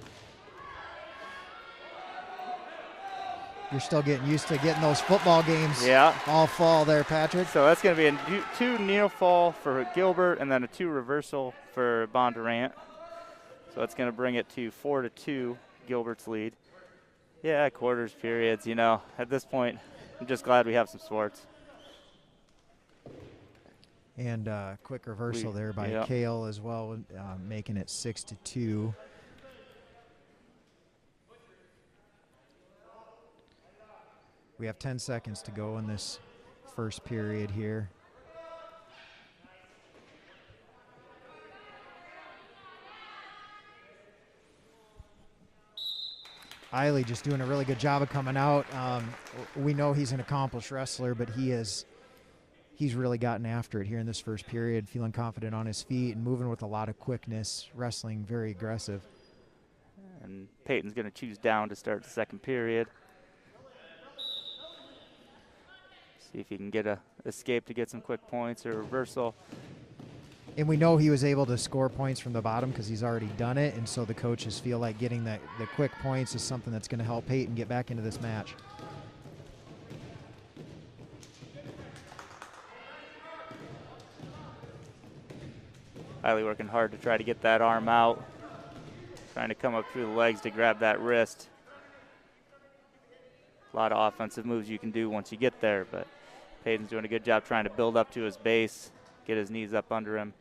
You're still getting used to getting those football games all fall there, Patrick. So that's going to be a 2 near fall for Gilbert and then a 2 reversal for Bondurant. So that's going to bring it to 4-2, Gilbert's lead. Yeah, quarters, periods, at this point, I'm just glad we have some sports. And quick reversal there by Kale as well, making it 6-2. We have 10 seconds to go in this first period here. Eiley just doing a really good job of coming out. We know he's an accomplished wrestler, but he's really gotten after it here in this first period, feeling confident on his feet and moving with a lot of quickness, wrestling very aggressive. And Peyton's going to choose down to start the second period. See if he can get a escape to get some quick points or reversal. And we know he was able to score points from the bottom because he's already done it, and so the coaches feel like getting the quick points is something that's going to help Peyton get back into this match. Eiley working hard to try to get that arm out, trying to come up through the legs to grab that wrist. A lot of offensive moves you can do once you get there, but Peyton's doing a good job trying to build up to his base, get his knees up under him.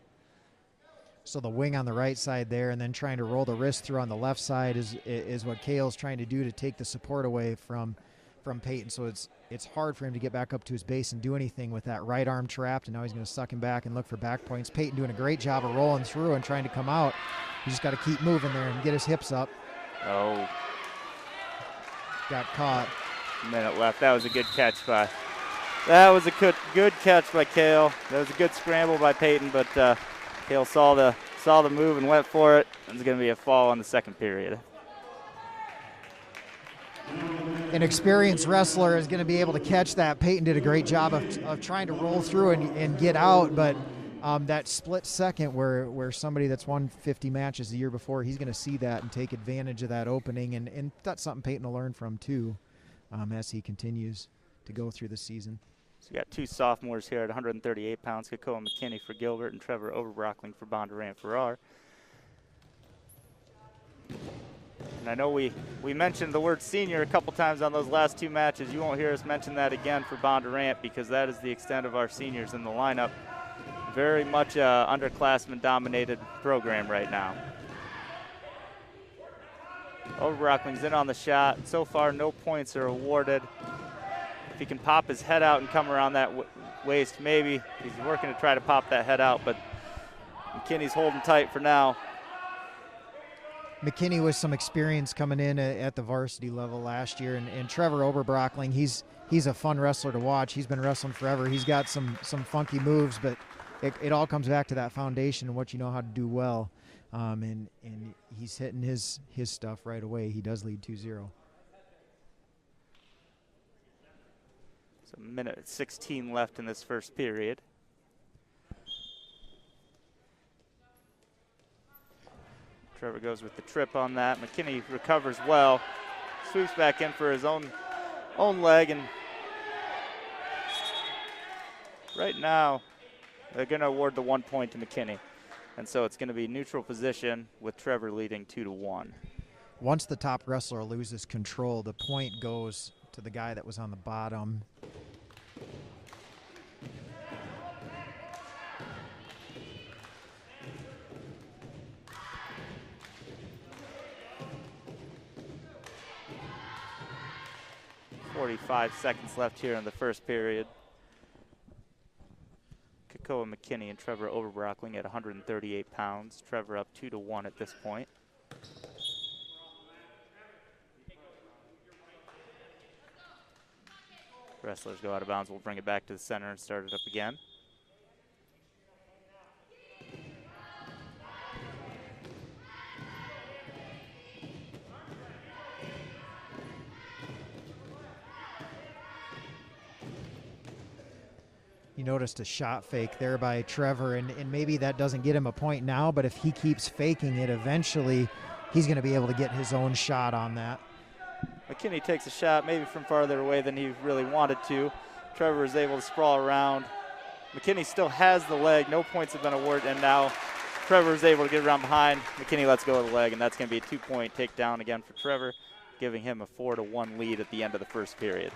So the wing on the right side there, and then trying to roll the wrist through on the left side is what Kale's trying to do to take the support away from Peyton. So it's hard for him to get back up to his base and do anything with that right arm trapped, and now he's going to suck him back and look for back points. Peyton doing a great job of rolling through and trying to come out. He's just got to keep moving there and get his hips up. Oh. Got caught. A minute left. That was a good catch by That was a good catch by Kale. That was a good scramble by Peyton, but Kale saw the saw the move and went for it. It's going to be a fall in the second period. An experienced wrestler is going to be able to catch that. Peyton did a great job of trying to roll through and get out, but that split second where somebody that's won 50 matches the year before, he's going to see that and take advantage of that opening, and that's something Peyton will learn from too as he continues to go through the season. So we got two sophomores here at 138 pounds, Kakoa McKinney for Gilbert and Trevor Overbrockling for Bondurant-Farrar. And I know we mentioned the word senior a couple times on those last two matches. You won't hear us mention that again for Bondurant because that is the extent of our seniors in the lineup. Very much a underclassman-dominated program right now. Overbrockling's in on the shot. So far, no points are awarded. If he can pop his head out and come around that waist, maybe. He's working to try to pop that head out, but McKinney's holding tight for now. McKinney with some experience coming in at the varsity level last year, and Trevor Overbrockling, he's a fun wrestler to watch. He's been wrestling forever. He's got some funky moves, but it all comes back to that foundation and what you know how to do well. And he's hitting his stuff right away. He does lead 2-0. So a minute 16 left in this first period. Trevor goes with the trip on that. McKinney recovers well, sweeps back in for his own leg, and right now they're going to award the 1 point to McKinney. And so it's going to be neutral position with Trevor leading 2-1. Once the top wrestler loses control, the point goes to the guy that was on the bottom. .45 seconds left here in the first period. Kakoa McKinney and Trevor Overbrockling at 138 pounds. Trevor up 2-1 at this point. Wrestlers go out of bounds. We'll bring it back to the center and start it up again. You noticed a shot fake there by Trevor, and maybe that doesn't get him a point now, but if he keeps faking it, eventually he's going to be able to get his own shot on that. McKinney takes a shot maybe from farther away than he really wanted to. Trevor is able to sprawl around. McKinney still has the leg. No points have been awarded, and now Trevor is able to get around behind. McKinney lets go of the leg, and that's going to be a 2-point takedown again for Trevor, giving him a 4-1 lead at the end of the first period.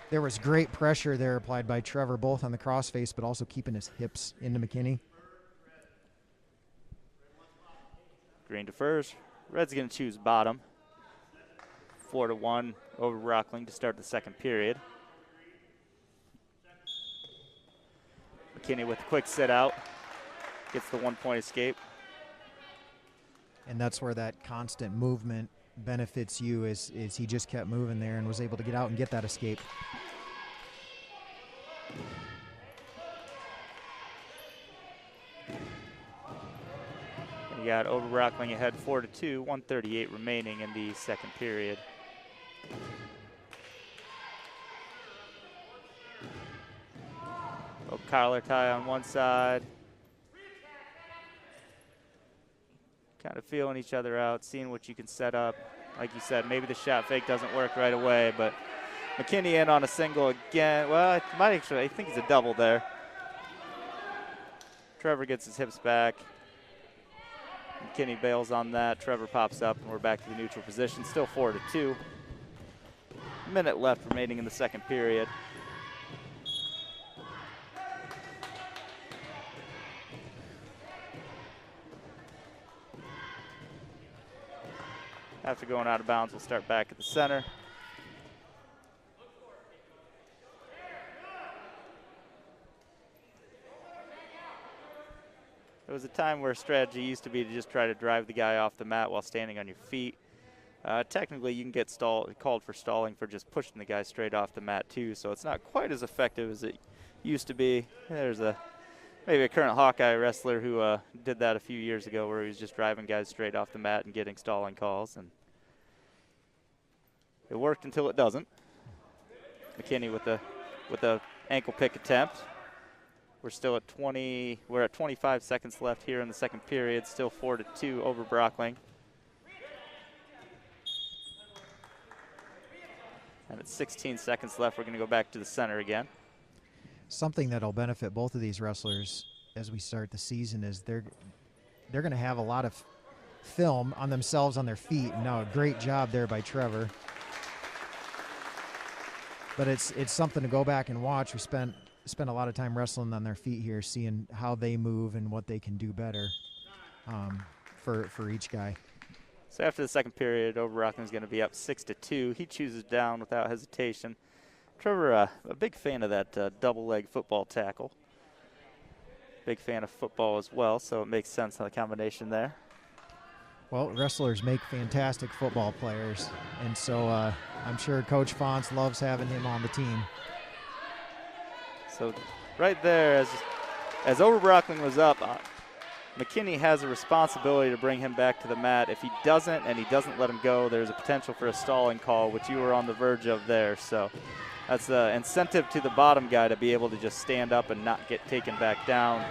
There was great pressure there applied by Trevor, both on the crossface, but also keeping his hips into McKinney. Green defers. Red's going to choose bottom. 4-1 over Rockling to start the second period. McKinney with a quick sit out. Gets the 1-point escape. And that's where that constant movement benefits you, is he just kept moving there and was able to get out and get that escape. You got Overbrockling ahead 4-2, 1:38 remaining in the second period. Collar tie on one side. Kind of feeling each other out, seeing what you can set up. Like you said, maybe the shot fake doesn't work right away, but McKinney in on a single again. Well, I think he's a double there. Trevor gets his hips back. McKinney bails on that. Trevor pops up, and we're back to the neutral position. Still 4-2. Minute left remaining in the second period. After going out of bounds, we'll start back at the center. There was a time where strategy used to be to just try to drive the guy off the mat while standing on your feet. Technically, you can get called for stalling for just pushing the guy straight off the mat too, so it's not quite as effective as it used to be. There's maybe a current Hawkeye wrestler who did that a few years ago, where he was just driving guys straight off the mat and getting stalling calls, and it worked until it doesn't. McKinney with the ankle pick attempt. We're still at 20. We're at 25 seconds left here in the second period. Still 4-2 over Brockling. And at 16 seconds left, we're going to go back to the center again. Something that'll benefit both of these wrestlers as we start the season is they're going to have a lot of film on themselves on their feet. Now, a great job there by Trevor. But it's something to go back and watch. We spent a lot of time wrestling on their feet here, seeing how they move and what they can do better for each guy. So after the second period, Brockling going to be up 6-2. He chooses down without hesitation. Trevor, a big fan of that double leg football tackle. Big fan of football as well, so it makes sense on the combination there. Well, wrestlers make fantastic football players, and so I'm sure Coach Fonts loves having him on the team. So right there, as Brockling was up, McKinney has a responsibility to bring him back to the mat. If he doesn't, and he doesn't let him go, there's a potential for a stalling call, which you were on the verge of there. So that's the incentive to the bottom guy to be able to just stand up and not get taken back down.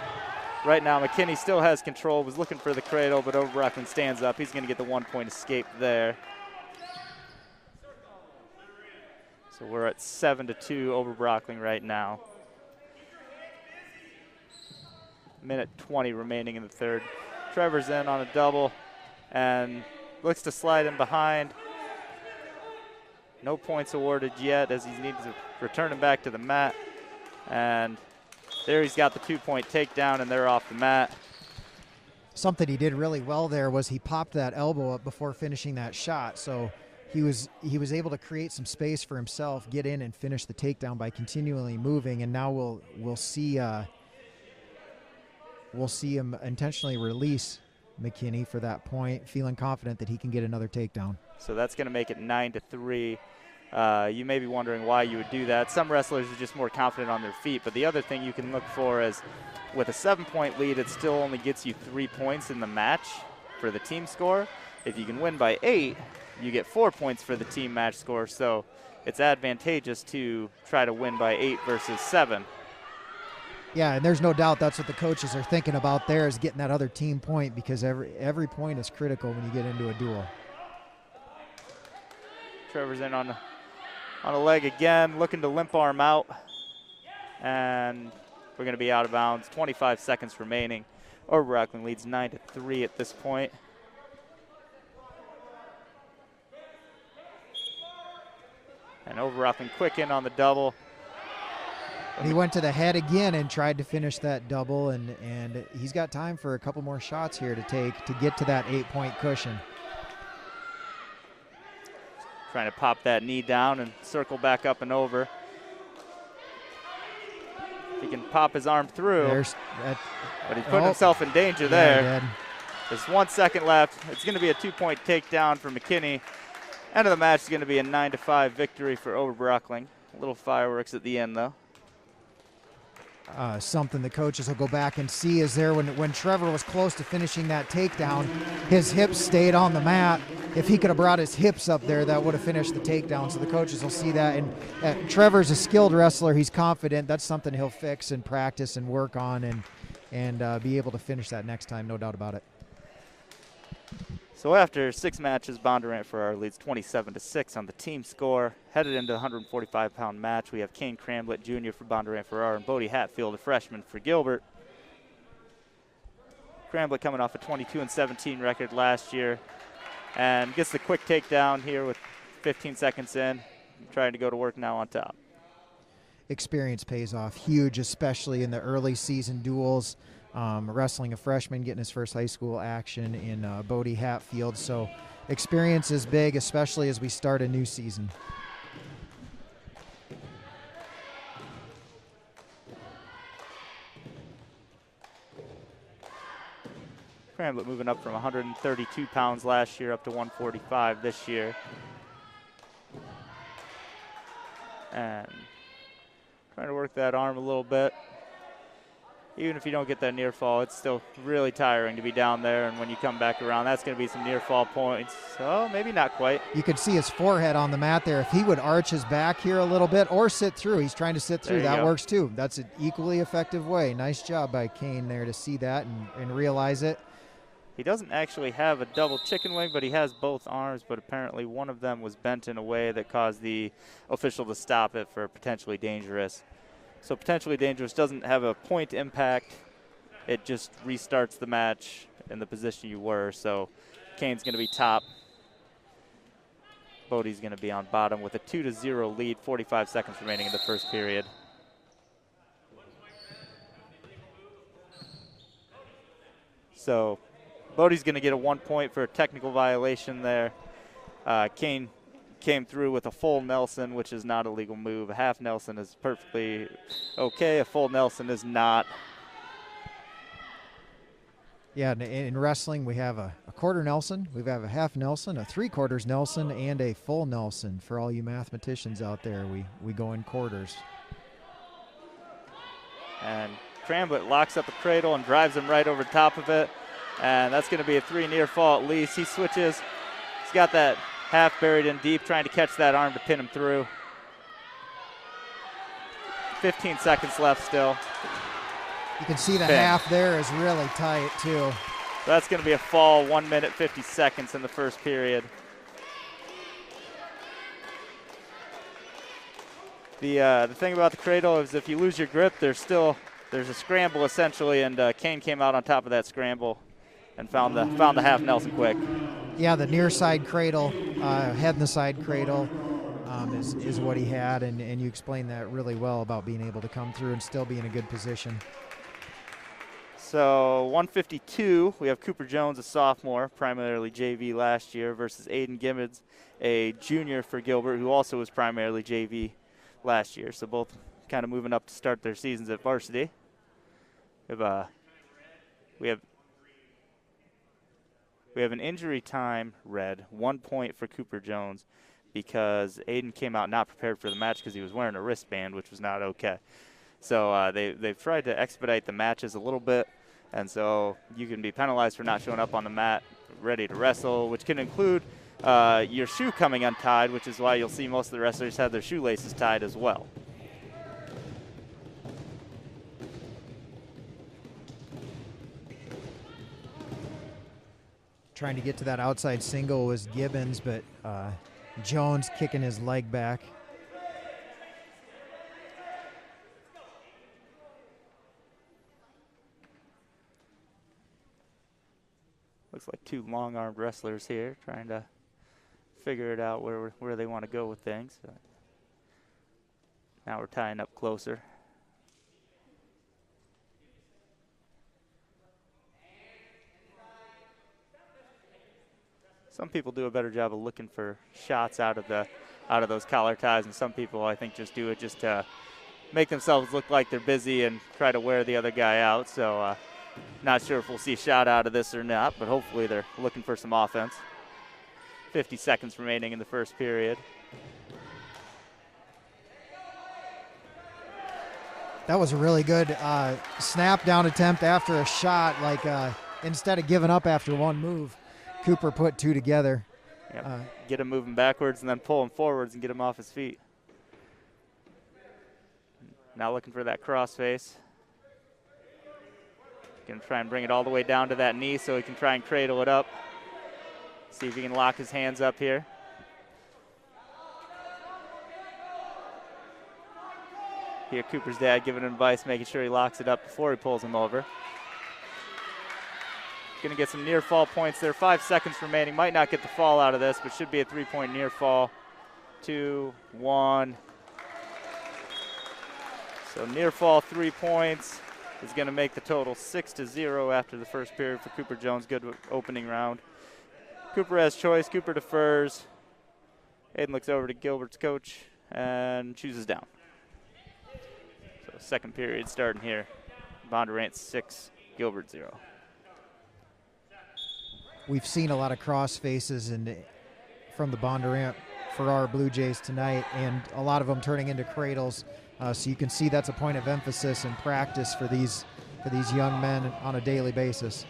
Right now, McKinney still has control, was looking for the cradle, but Brockling stands up. He's going to get the 1 point escape there. So we're at 7-2 over Brockling right now. Minute 20 remaining in the third. Trevor's in on a double and looks to slide in behind. No points awarded yet, as he needs to return him back to the mat. And there he's got the 2 point takedown, and they're off the mat. Something he did really well there was he popped that elbow up before finishing that shot. So he was able to create some space for himself, get in and finish the takedown by continually moving. And now we'll see him intentionally release McKinney for that point, feeling confident that he can get another takedown. So that's going to make it 9-3. You may be wondering why you would do that. Some wrestlers are just more confident on their feet, but the other thing you can look for is with a 7-point lead, it still only gets you 3 points in the match for the team score. If you can win by 8, you get 4 points for the team match score, so it's advantageous to try to win by 8 versus 7. Yeah, and there's no doubt that's what the coaches are thinking about there, is getting that other team point, because every point is critical when you get into a duel. Trevor's in on a leg again, looking to limp arm out, and we're going to be out of bounds. 25 seconds remaining. Brockling leads 9-3 at this point. And Brockling quick in on the double. He went to the head again and tried to finish that double, and he's got time for a couple more shots here to take to get to that 8-point cushion. Trying to pop that knee down and circle back up and over. He can pop his arm through, but he's putting himself in danger there. There's 1 second left. It's going to be a 2-point takedown for McKinney. End of the match is going to be a 9-5 victory for Brockling. A little fireworks at the end, though. Something the coaches will go back and see is there when Trevor was close to finishing that takedown, his hips stayed on the mat. If he could have brought his hips up there, that would have finished the takedown. So the coaches will see that. And Trevor's a skilled wrestler. He's confident. That's something he'll fix and practice and work on and be able to finish that next time, no doubt about it. So after 6 matches, Bondurant-Farrar leads 27-6 on the team score. Headed into the 145-pound match, we have Kane Cramblett Jr. for Bondurant-Farrar and Bodie Hatfield, a freshman, for Gilbert. Cramblett coming off a 22-17 record last year and gets the quick takedown here with 15 seconds in. Trying to go to work now on top. Experience pays off huge, especially in the early season duels. Wrestling a freshman, getting his first high school action in Bodie Hatfield. So experience is big, especially as we start a new season. Cramblett moving up from 132 pounds last year up to 145 this year. And trying to work that arm a little bit. even if you don't get that near fall, it's still really tiring to be down there. And when you come back around, that's going to be some near fall points. So maybe not quite. You could see his forehead on the mat there. If he would arch his back here a little bit or sit through, he's trying to sit through. That works too. That's an equally effective way. Nice job by Kane there to see that and realize it. He doesn't actually have a double chicken wing, but he has both arms, but apparently one of them was bent in a way that caused the official to stop it for potentially dangerous. So potentially dangerous doesn't have a point impact. It just restarts the match in the position you were. So Kane's going to be top. Bodie's going to be on bottom with a 2-0 lead, 45 seconds remaining in the first period. So Bodie's going to get a 1 point for a technical violation there. Kane came through with a full Nelson, which is not a legal move. A half Nelson is perfectly okay. A full Nelson is not. Yeah, in wrestling, we have a quarter Nelson, we have a half Nelson, a 3/4 Nelson, and a full Nelson. For all you mathematicians out there, we go in quarters. And Tramblet locks up the cradle and drives him right over top of it. And that's going to be a 3 near fall at least. He switches. He's got that half buried in deep, trying to catch that arm to pin him through. 15 seconds left still. You can see the half there is really tight too. So that's going to be a fall, 1 minute, 50 seconds in the first period. The thing about the cradle is if you lose your grip, there's a scramble essentially, and Kane came out on top of that scramble and found the half Nelson quick. Yeah, the near side cradle, head in the side cradle is what he had, and you explained that really well about being able to come through and still be in a good position. So 152, we have Cooper Jones, a sophomore, primarily JV last year, versus Aidan Gibbons, a junior for Gilbert, who also was primarily JV last year. So both kind of moving up to start their seasons at varsity. We have an injury time red, 1 point for Cooper Jones, because Aidan came out not prepared for the match because he was wearing a wristband, which was not okay. So they've tried to expedite the matches a little bit, and so you can be penalized for not showing up on the mat ready to wrestle, which can include your shoe coming untied, which is why you'll see most of the wrestlers have their shoelaces tied as well. Trying to get to that outside single was Gibbons, but Jones kicking his leg back. Looks like two long-armed wrestlers here trying to figure it out where they want to go with things. Now we're tying up closer. Some people do a better job of looking for shots out of those collar ties, and some people I think just do it just to make themselves look like they're busy and try to wear the other guy out. So not sure if we'll see a shot out of this or not, but hopefully they're looking for some offense. 50 seconds remaining in the first period. That was a really good snap down attempt after a shot. Like instead of giving up after one move, Cooper put two together. Yep. Get him moving backwards and then pull him forwards and get him off his feet. Now looking for that crossface. Going to try and bring it all the way down to that knee so he can try and cradle it up. See if he can lock his hands up here. Here Cooper's dad giving him advice, making sure he locks it up before he pulls him over. Going to get some near fall points there. 5 seconds remaining. Might not get the fall out of this, but should be a 3-point near fall. 2, 1. So near fall 3 points is going to make the total 6-0 after the first period for Cooper Jones. Good opening round. Cooper has choice. Cooper defers. Aidan looks over to Gilbert's coach and chooses down. So second period starting here. Bondurant 6, Gilbert 0. We've seen a lot of cross faces from the Bondurant-Farrar Blue Jays tonight, and a lot of them turning into cradles. So you can see that's a point of emphasis and practice for these for these young men on a daily basis.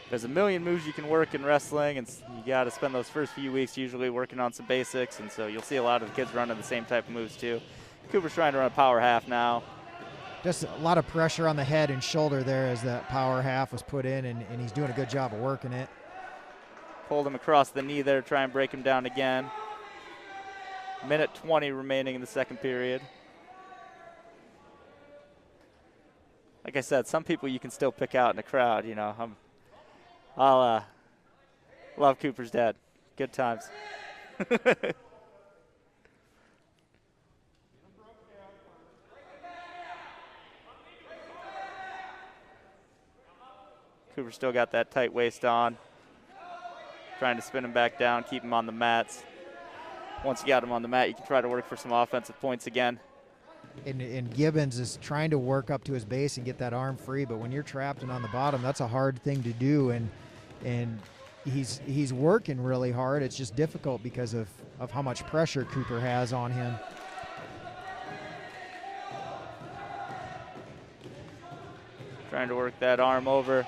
There's a million moves you can work in wrestling, and you got to spend those first few weeks usually working on some basics, and so you'll see a lot of the kids running the same type of moves too. Cooper's trying to run a power half now. Just a lot of pressure on the head and shoulder there as that power half was put in, and he's doing a good job of working it. Pulled him across the knee there, try and break him down again. Minute 20 remaining in the second period. Like I said, some people you can still pick out in the crowd. You know, I'll love Cooper's dad. Good times. Cooper still got that tight waist on. Trying to spin him back down, keep him on the mats. Once you got him on the mat, you can try to work for some offensive points again. And Gibbons is trying to work up to his base and get that arm free, but when you're trapped and on the bottom, that's a hard thing to do. And he's working really hard. It's just difficult because of how much pressure Cooper has on him. Trying to work that arm over.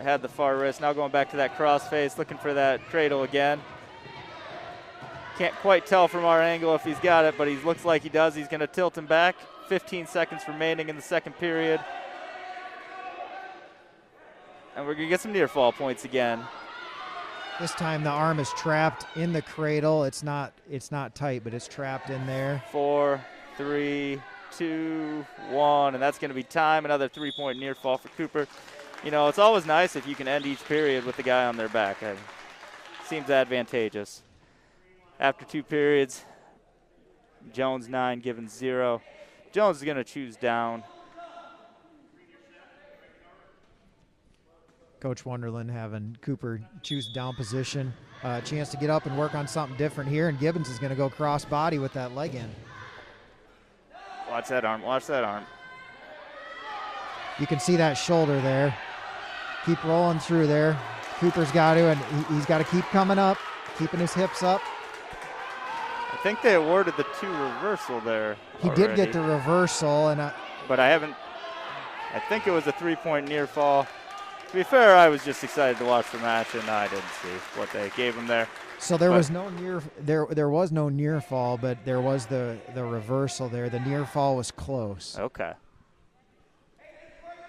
Had the far wrist, now going back to that cross face, looking for that cradle again. Can't quite tell from our angle if he's got it, but he looks like he does. He's going to tilt him back. 15 seconds remaining in the second period. And we're going to get some near fall points again. This time the arm is trapped in the cradle. It's not tight, but it's trapped in there. 4, 3, 2, 1, and that's going to be time. Another 3-point near fall for Cooper. You know, it's always nice if you can end each period with the guy on their back. It seems advantageous. After 2 periods, Jones 9, Givens 0. Jones is going to choose down. Coach Wonderland having Cooper choose down position. Chance to get up and work on something different here, and Gibbons is going to go cross body with that leg in. Watch that arm, watch that arm. You can see that shoulder there. Keep rolling through there. Cooper's got to, and he's got to keep coming up, keeping his hips up. I think they awarded the 2 reversal there. He did get the reversal, and but I think it was a 3-point near fall. To be fair, I was just excited to watch the match, and I didn't see what they gave him there. So there was no near fall, but there was the reversal there. The near fall was close. Okay.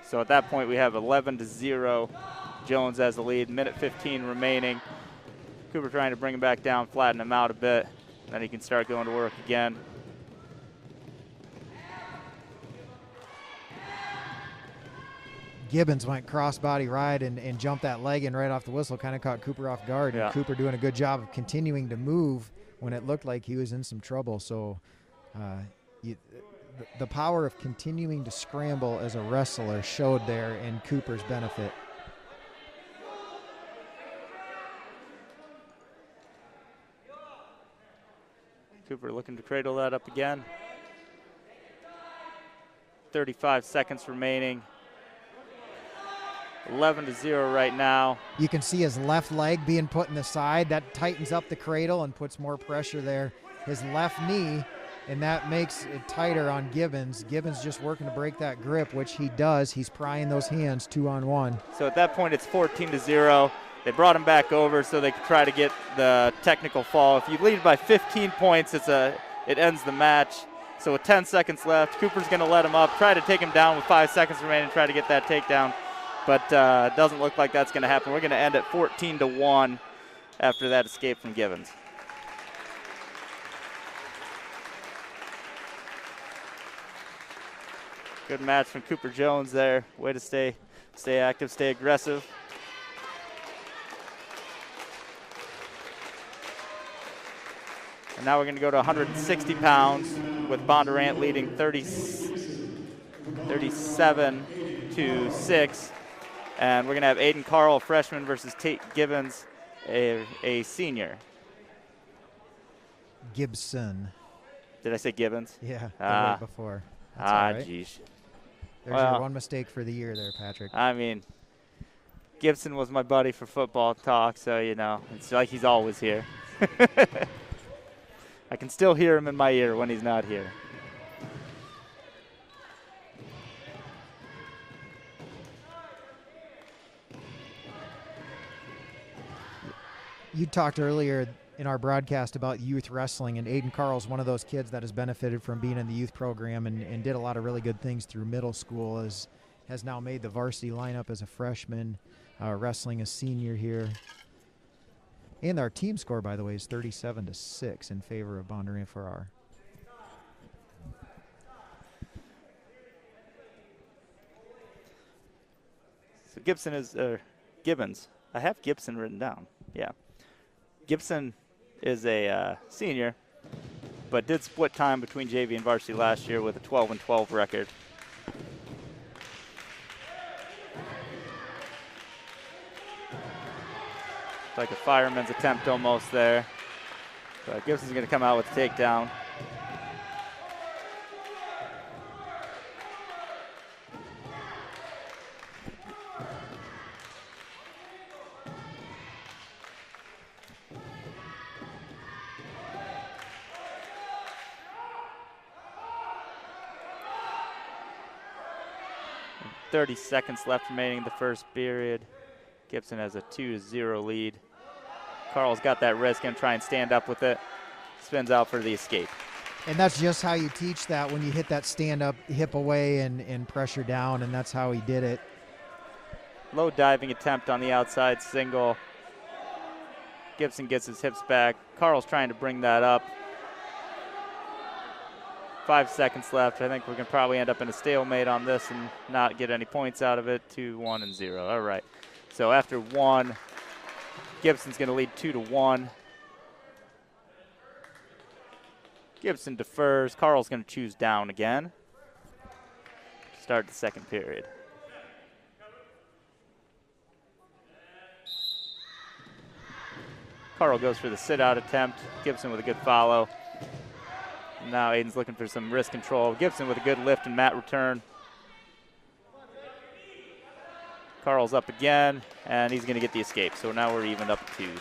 So at that point, we have 11-0. Jones has the lead. Minute 15 remaining. Cooper trying to bring him back down, flatten him out a bit. Then he can start going to work again. Gibbons went cross-body right and jumped that leg in right off the whistle, kind of caught Cooper off guard. Yeah. And Cooper doing a good job of continuing to move when it looked like he was in some trouble. So the power of continuing to scramble as a wrestler showed there in Cooper's benefit. Cooper looking to cradle that up again. 35 seconds remaining. 11-0 right now. You can see his left leg being put in the side. That tightens up the cradle and puts more pressure there. His left knee, and that makes it tighter on Gibbons. Gibbons just working to break that grip, which he does. He's prying those hands 2-on-1. So at that point, it's 14-0. They brought him back over so they could try to get the technical fall. If you lead by 15 points, it ends the match. So with 10 seconds left, Cooper's going to let him up, try to take him down with 5 seconds remaining, try to get that takedown. But it doesn't look like that's going to happen. We're going to end at 14-1 after that escape from Givens. Good match from Cooper Jones there. Way to stay active, stay aggressive. And now we're going to go to 160 pounds with Bondurant leading 37-6. And we're going to have Aidan Carl, freshman, versus Tate Gibbons, a senior. Gibson. Did I say Gibbons? Yeah, right before. That's all right. Geez. There's your one mistake for the year there, Patrick. I mean, Gibson was my buddy for football talk, so, you know, it's like he's always here. I can still hear him in my ear when he's not here. You talked earlier in our broadcast about youth wrestling, and Aidan Carl's one of those kids that has benefited from being in the youth program and did a lot of really good things through middle school, has now made the varsity lineup as a freshman, wrestling a senior here. And our team score, by the way, is 37-6 in favor of Bondurant-Farrar. So Gibbons. I have Gibson written down. Yeah. Gibson is a senior, but did split time between JV and varsity last year with a 12-12 record. Like a fireman's attempt almost there. But Gibson's going to come out with a takedown. And 30 seconds left remaining in the first period. Gibson has a 2-0 lead. Carl's got that wrist, going to try and stand up with it. Spins out for the escape. And that's just how you teach that, when you hit that stand-up hip away and pressure down, and that's how he did it. Low diving attempt on the outside single. Gibson gets his hips back. Carl's trying to bring that up. 5 seconds left. I think we're going to probably end up in a stalemate on this and not get any points out of it. 2-1-0. All right. So after one, Gibson's going to lead 2-1. Gibson defers. Carl's going to choose down again. Start the second period. Carl goes for the sit-out attempt. Gibson with a good follow. Now Aidan's looking for some wrist control. Gibson with a good lift and mat return. Carl's up again, and he's going to get the escape. So now we're evened up at twos.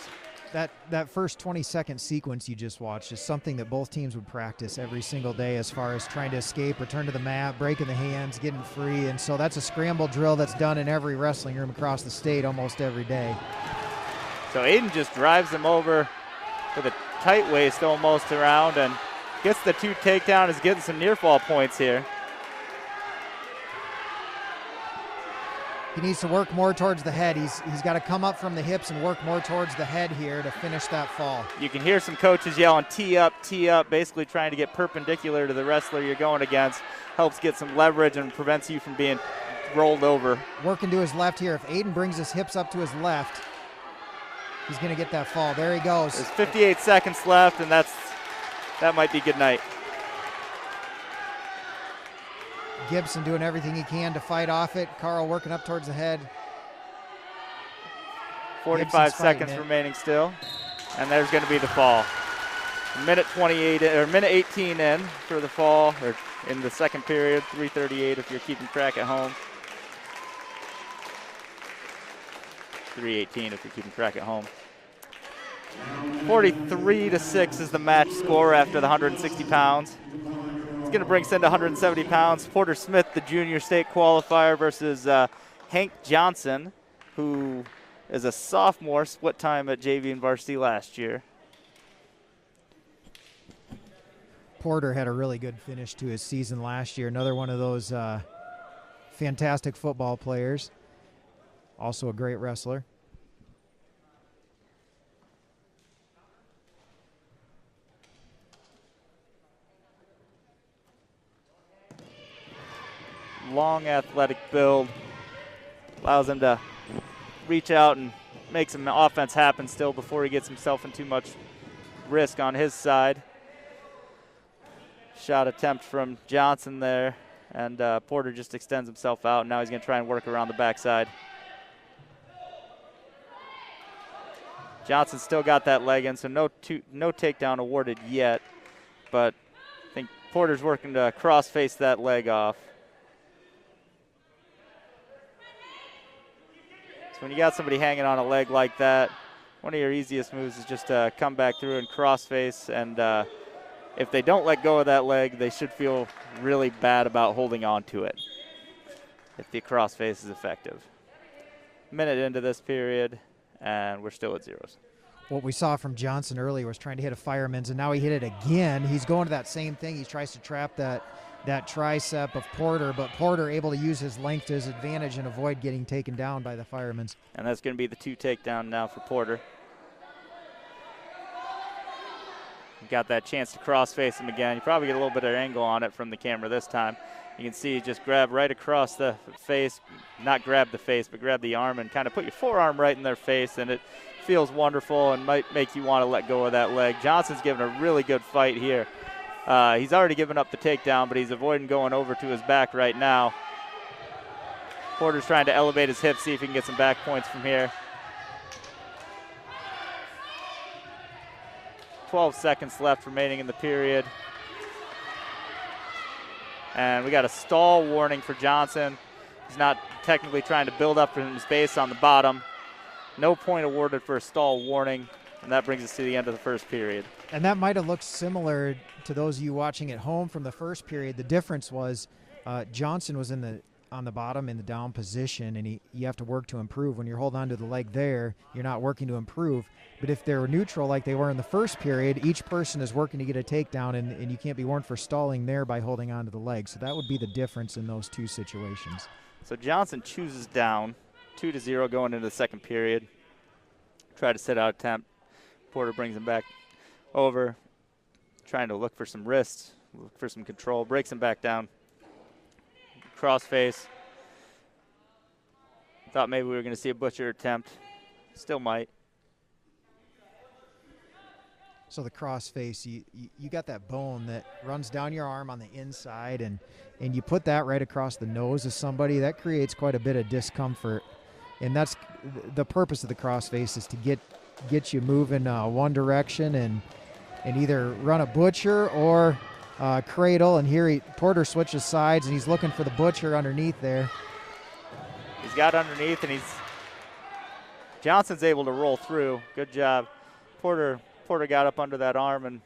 That first 20-second sequence you just watched is something that both teams would practice every single day, as far as trying to escape, return to the mat, breaking the hands, getting free. And so that's a scramble drill that's done in every wrestling room across the state almost every day. So Aidan just drives him over with a tight waist almost around and gets the two takedown, is getting some near fall points here. He needs to work more towards the head. He's got to come up from the hips and work more towards the head here to finish that fall. You can hear some coaches yelling, tee up, basically trying to get perpendicular to the wrestler you're going against. Helps get some leverage and prevents you from being rolled over. Working to his left here. If Aidan brings his hips up to his left, he's going to get that fall. There he goes. There's 58 seconds left, and that might be good night. Gibson doing everything he can to fight off it. Carl working up towards the head. 45 seconds remaining still, and there's going to be the fall. Minute 18 in for the fall, or in the second period. 3:38 if you're keeping track at home. 3:18 if you're keeping track at home. 43-6 is the match score after the 160 pounds. It's going to bring us into 170 pounds. Porter Smith, the junior state qualifier, versus Hank Johnson, who is a sophomore, split time at JV and varsity last year. Porter had a really good finish to his season last year. Another one of those fantastic football players. Also a great wrestler. Long athletic build. Allows him to reach out and make some offense happen still before he gets himself in too much risk on his side. Shot attempt from Johnson there, and Porter just extends himself out. Now he's going to try and work around the backside. Johnson still got that leg in, so no takedown awarded yet, but I think Porter's working to cross-face that leg off. So when you got somebody hanging on a leg like that, one of your easiest moves is just to come back through and cross-face and if they don't let go of that leg, they should feel really bad about holding on to it if the crossface is effective. Minute into this period, and we're still at zeros. What we saw from Johnson earlier was trying to hit a fireman's, and now he hit it again. He's going to that same thing. He tries to trap that tricep of Porter, but Porter able to use his length to his advantage and avoid getting taken down by the fireman's. And that's going to be the 2 takedown now for Porter. Got that chance to cross-face him again. You probably get a little bit of angle on it from the camera this time. You can see just grab right across the face, not grab the face, but grab the arm and kind of put your forearm right in their face, and it feels wonderful and might make you want to let go of that leg. Johnson's giving a really good fight here. He's already given up the takedown, but he's avoiding going over to his back right now. Porter's trying to elevate his hips, see if he can get some back points from here. 12 seconds left remaining in the period. And we got a stall warning for Johnson. He's not technically trying to build up from his base on the bottom. No point awarded for a stall warning, and that brings us to the end of the first period. And that might have looked similar to those of you watching at home from the first period. The difference was Johnson was on the bottom in the down position, and you have to work to improve. When you're holding on to the leg there, you're not working to improve. But if they're neutral like they were in the first period, each person is working to get a takedown, and you can't be warned for stalling there by holding on to the leg. So that would be the difference in those two situations. So Johnson chooses down, 2-0 going into the second period. Try to sit out attempt. Porter brings him back over, trying to look for some wrists, look for some control, breaks him back down. Crossface. Thought maybe we were going to see a butcher attempt. Still might. So the crossface, you got that bone that runs down your arm on the inside, and you put that right across the nose of somebody. That creates quite a bit of discomfort, and that's the purpose of the crossface, is to get you moving one direction and either run a butcher or cradle. And here Porter switches sides, and he's looking for the butcher underneath there. He's got underneath, and Johnson's able to roll through. Good job. Porter got up under that arm and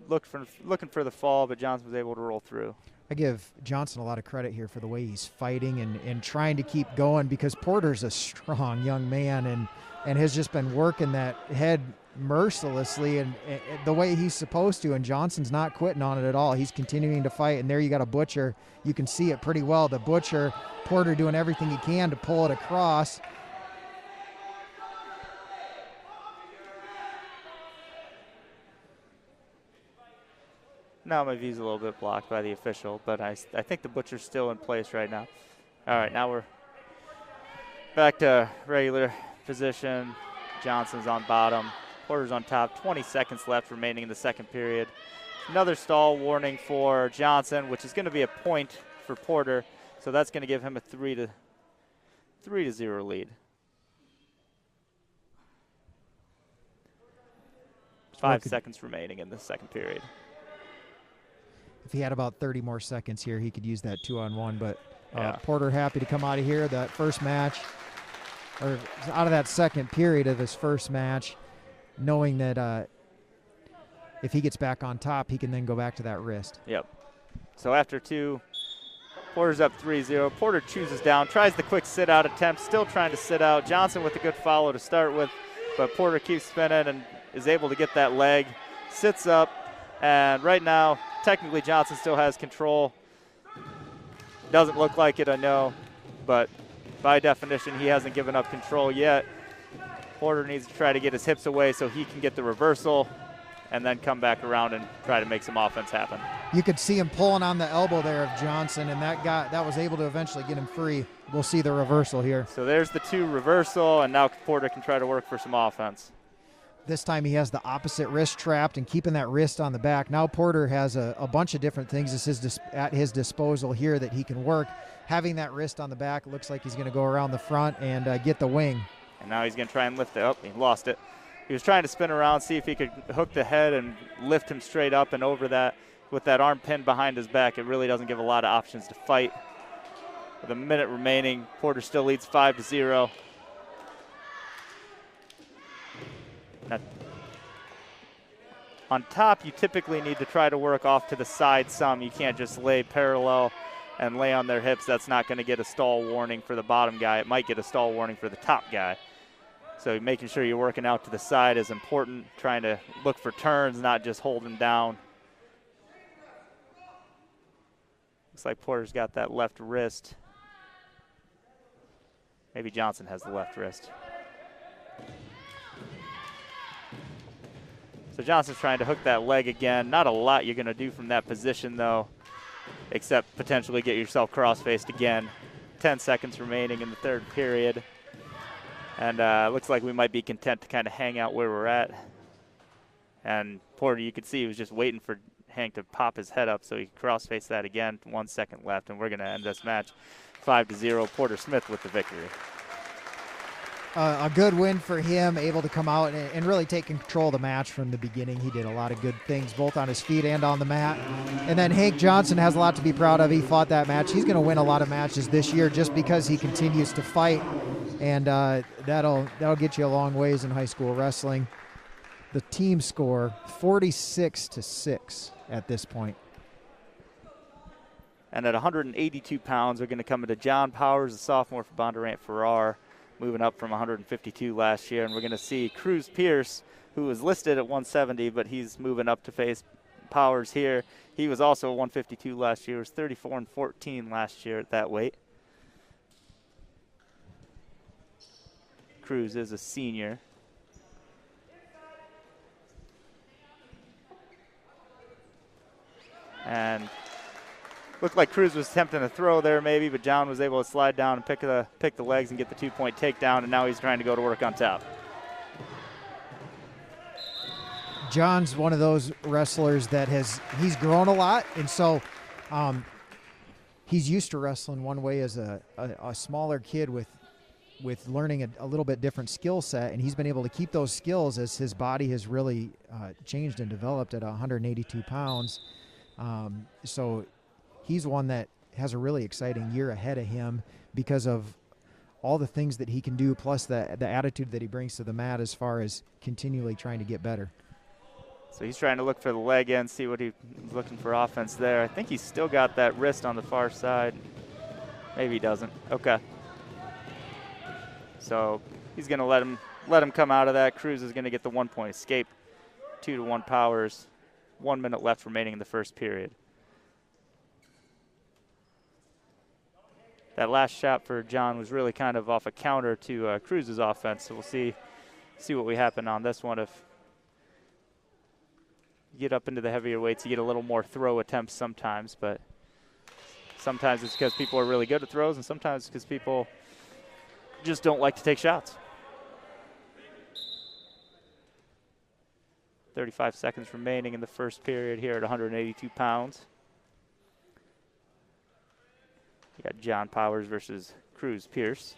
looking for the fall, but Johnson was able to roll through. I give Johnson a lot of credit here for the way he's fighting and trying to keep going, because Porter's a strong young man and has just been working that head mercilessly and the way he's supposed to, and Johnson's not quitting on it at all. He's continuing to fight, and there you got a butcher. You can see it pretty well. The butcher, Porter doing everything he can to pull it across. Now my view's a little bit blocked by the official, but I think the butcher's still in place right now. All right, now we're back to regular position. Johnson's on bottom. Porter's on top. 20 seconds left remaining in the second period. Another stall warning for Johnson, which is going to be a point for Porter. So that's going to give him a 3-0 lead. 5 seconds remaining in the second period. If he had about 30 more seconds here, he could use that 2-on-1. But yeah. Porter happy to come out of here. That first match, or out of that second period of his first match, knowing that if he gets back on top, he can then go back to that wrist. Yep. So after 2, Porter's up 3-0. Porter chooses down, tries the quick sit-out attempt, still trying to sit out. Johnson with a good follow to start with, but Porter keeps spinning and is able to get that leg, sits up, and right now, technically Johnson still has control. Doesn't look like it, I know, but by definition, he hasn't given up control yet. Porter needs to try to get his hips away so he can get the reversal and then come back around and try to make some offense happen. You could see him pulling on the elbow there of Johnson, and that was able to eventually get him free. We'll see the reversal here. So there's the 2 reversal, and now Porter can try to work for some offense. This time he has the opposite wrist trapped and keeping that wrist on the back. Now Porter has a bunch of different things at his disposal here that he can work. Having that wrist on the back, looks like he's going to go around the front and get the wing. And now he's going to try and lift it up. He lost it. He was trying to spin around, see if he could hook the head and lift him straight up and over that. With that arm pinned behind his back, it really doesn't give a lot of options to fight. With a minute remaining, Porter still leads 5-0. On top, you typically need to try to work off to the side some. You can't just lay parallel and lay on their hips. That's not going to get a stall warning for the bottom guy. It might get a stall warning for the top guy. So making sure you're working out to the side is important, trying to look for turns, not just hold them down. Looks like Porter's got that left wrist. Maybe Johnson has the left wrist. So Johnson's trying to hook that leg again. Not a lot you're going to do from that position, though, except potentially get yourself cross-faced again. 10 seconds remaining in the third period. And looks like we might be content to kind of hang out where we're at. And Porter, you could see he was just waiting for Hank to pop his head up so he could cross-face that again. 1 second left, and we're going to end this match 5-0. Porter Smith with the victory. A good win for him, able to come out and really take control of the match from the beginning. He did a lot of good things, both on his feet and on the mat. And then Hank Johnson has a lot to be proud of. He fought that match. He's going to win a lot of matches this year just because he continues to fight, and that'll get you a long ways in high school wrestling. The team score 46-6 at this point. And at 182 pounds, we're going to come into John Powers, a sophomore for Bondurant-Farrar, moving up from 152 last year. And we're going to see Cruz Pierce, who was listed at 170, but he's moving up to face Powers here. He was also 152 last year. He was 34-14 last year at that weight. Cruz is a senior. And looked like Cruz was attempting a throw there maybe, but John was able to slide down and pick the legs and get the 2-point takedown, and now he's trying to go to work on top. John's one of those wrestlers that he's grown a lot, and so he's used to wrestling one way as a smaller kid with learning a little bit different skill set, and he's been able to keep those skills as his body has really changed and developed at 182 pounds. So he's one that has a really exciting year ahead of him because of all the things that he can do, plus the attitude that he brings to the mat as far as continually trying to get better. So he's trying to look for the leg in, see what he's looking for offense there. I think he's still got that wrist on the far side. Maybe he doesn't. Okay. So he's going to let him come out of that. Cruz is going to get the 1-point escape. 2-1 Powers. 1 minute left remaining in the first period. That last shot for John was really kind of off a counter to Cruz's offense. So we'll see what we happen on this one. If you get up into the heavier weights, you get a little more throw attempts sometimes, but sometimes it's because people are really good at throws, and sometimes it's because people just don't like to take shots. 35 seconds remaining in the first period here at 182 pounds. You got John Powers versus Cruz Pierce.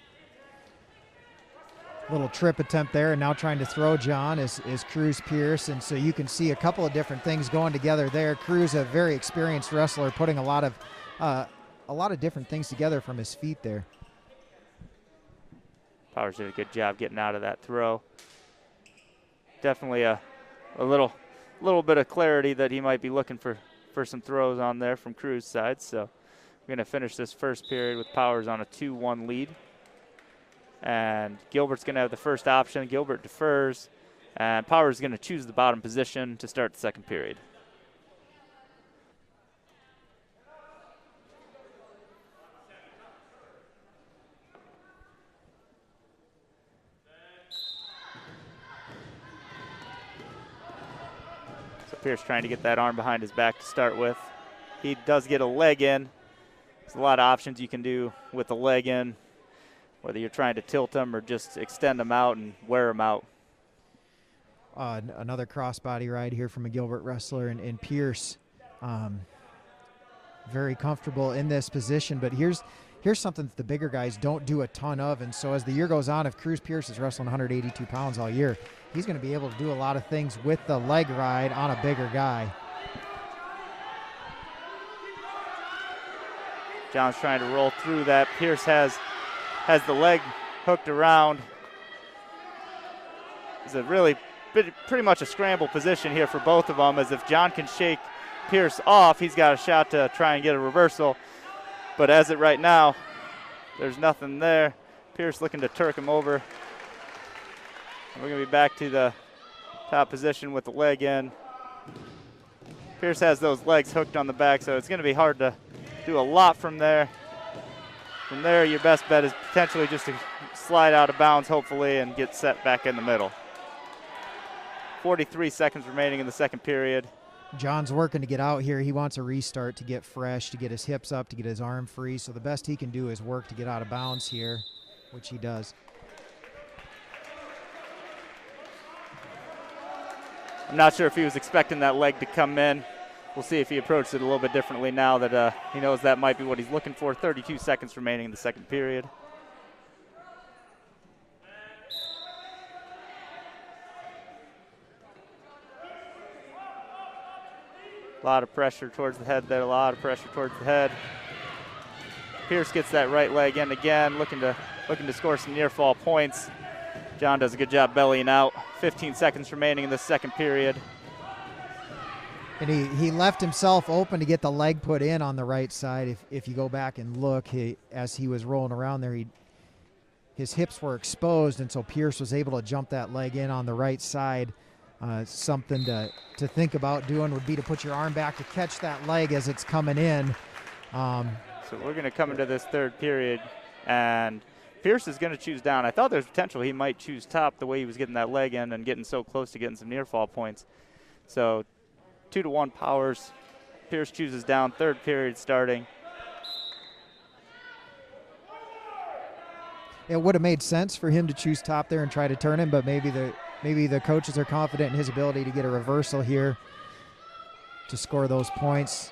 Little trip attempt there, and now trying to throw John is Cruz Pierce, and so you can see a couple of different things going together there. Cruz, a very experienced wrestler, putting a lot of different things together from his feet there. Powers did a good job getting out of that throw. Definitely a little bit of clarity that he might be looking for some throws on there from Cruz's side. So we're going to finish this first period with Powers on a 2-1 lead. And Gilbert's going to have the first option. Gilbert defers, and Powers is going to choose the bottom position to start the second period. So Pierce trying to get that arm behind his back to start with. He does get a leg in. There's a lot of options you can do with the leg in, whether you're trying to tilt them or just extend them out and wear them out. Another crossbody ride here from a Gilbert wrestler, and Pierce very comfortable in this position. But here's something that the bigger guys don't do a ton of, and so as the year goes on, if Cruz Pierce is wrestling 182 pounds all year, he's going to be able to do a lot of things with the leg ride on a bigger guy. John's trying to roll through that. Pierce has the leg hooked around. It's a really pretty much a scramble position here for both of them, as if John can shake Pierce off, he's got a shot to try and get a reversal. But as it right now, there's nothing there. Pierce looking to Turk him over. And we're going to be back to the top position with the leg in. Pierce has those legs hooked on the back, so it's going to be hard to do a lot from there. From there, your best bet is potentially just to slide out of bounds, hopefully, and get set back in the middle. 43 seconds remaining in the second period. John's working to get out here. He wants a restart to get fresh, to get his hips up, to get his arm free. So the best he can do is work to get out of bounds here, which he does. I'm not sure if he was expecting that leg to come in. We'll see if he approaches it a little bit differently now that he knows that might be what he's looking for. 32 seconds remaining in the second period. A lot of pressure towards the head there, a lot of pressure towards the head. Pierce gets that right leg in again, looking to score some near fall points. John does a good job bellying out. 15 seconds remaining in the second period. And he left himself open to get the leg put in on the right side. If you go back and look, as he was rolling around there, his hips were exposed, and so Pierce was able to jump that leg in on the right side. Something to think about doing would be to put your arm back to catch that leg as it's coming in. So we're going to come into this third period, and Pierce is going to choose down. I thought there's potential he might choose top the way he was getting that leg in and getting so close to getting some near fall points. So 2-1 Powers. Pierce chooses down, third period starting. It would have made sense for him to choose top there and try to turn him, but maybe the coaches are confident in his ability to get a reversal here to score those points.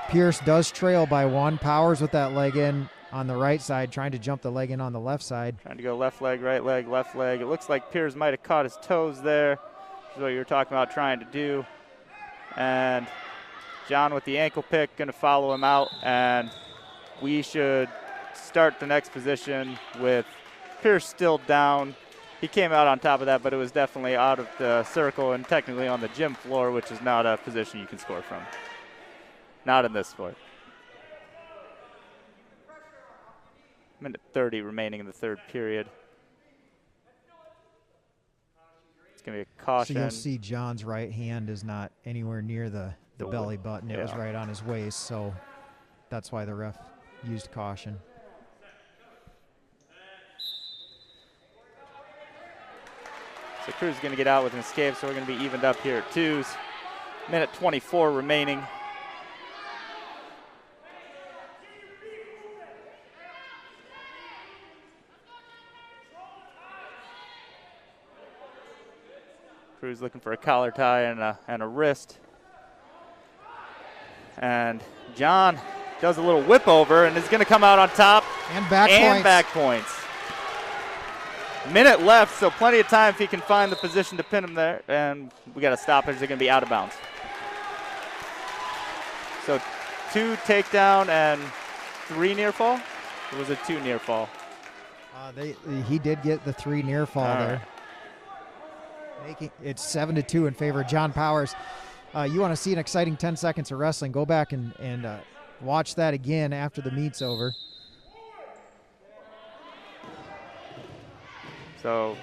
Pierce does trail by 1. Powers with that leg in on the right side, trying to jump the leg in on the left side. Trying to go left leg, left leg. It looks like Pierce might have caught his toes there. This is what you were talking about trying to do. And John with the ankle pick, going to follow him out. And we should start the next position with Pierce still down. He came out on top of that, but it was definitely out of the circle and technically on the gym floor, which is not a position you can score from. Not in this sport. Minute 30 remaining in the third period. It's going to be a caution. So you'll see John's right hand is not anywhere near the belly button. It was right on his waist, so that's why the ref used caution. So Cruz is going to get out with an escape, so we're going to be evened up here at 2s. Minute 24 remaining. Cruz looking for a collar tie and a wrist. And John does a little whip over and is going to come out on top. And back points. Minute left, so plenty of time if he can find the position to pin him there. And we got a stoppage. They're going to be out of bounds. So 2 takedown and 3 near fall? Or was it 2 near fall? He did get the 3 near fall there. Making it 7-2 in favor of John Powers. You want to see an exciting 10 seconds of wrestling, go back and watch that again after the meet's over. So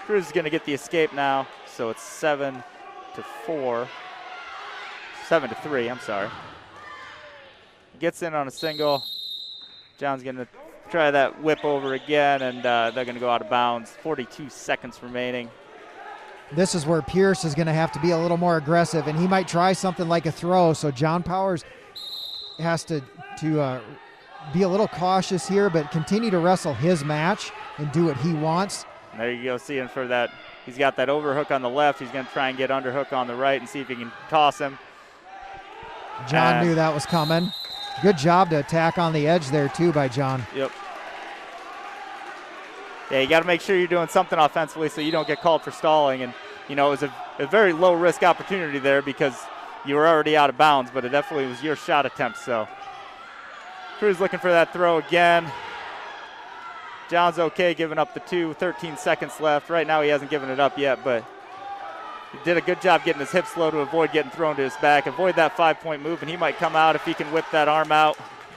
Cruz is going to get the escape now. So it's 7-4. 7-3, I'm sorry. Gets in on a single. John's going to try that whip over again, and they're going to go out of bounds. 42 seconds remaining. This is where Pierce is going to have to be a little more aggressive, and he might try something like a throw. So John Powers has to be a little cautious here, but continue to wrestle his match and do what he wants. And there you go, seeing for that. He's got that overhook on the left. He's going to try and get underhook on the right and see if he can toss him. John knew that was coming. Good job to attack on the edge there, too, by John. Yep. Yeah, you got to make sure you're doing something offensively so you don't get called for stalling. And, you know, it was a very low-risk opportunity there because you were already out of bounds, but it definitely was your shot attempt. So Cruz looking for that throw again. John's okay giving up the 2, 13 seconds left. Right now he hasn't given it up yet, but He did a good job getting his hips low to avoid getting thrown to his back. Avoid that 5-point move, and he might come out if he can whip that arm out.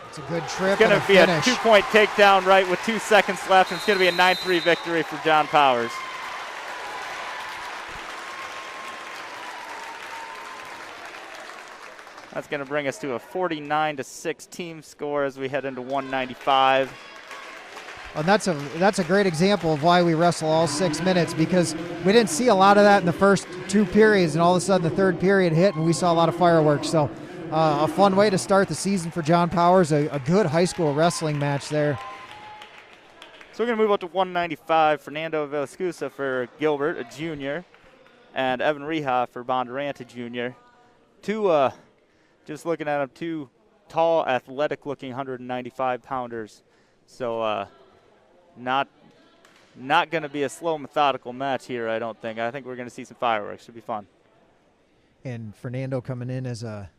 It's a good trip. It's going to be a finish. 2-point takedown right with 2 seconds left, and it's going to be a 9-3 victory for John Powers. That's going to bring us to a 49-6 team score as we head into 195. And that's a great example of why we wrestle all 6 minutes, because we didn't see a lot of that in the first 2 periods, and all of a sudden the third period hit and we saw a lot of fireworks. So a fun way to start the season for John Powers, a good high school wrestling match there. So we're going to move up to 195. Fernando Velascusa for Gilbert, a junior, and Evan Reha for Bondurant, a junior. Just looking at them, 2 tall, athletic-looking 195-pounders. So not going to be a slow, methodical match here, I don't think. I think we're going to see some fireworks. Should be fun. And Fernando coming in as a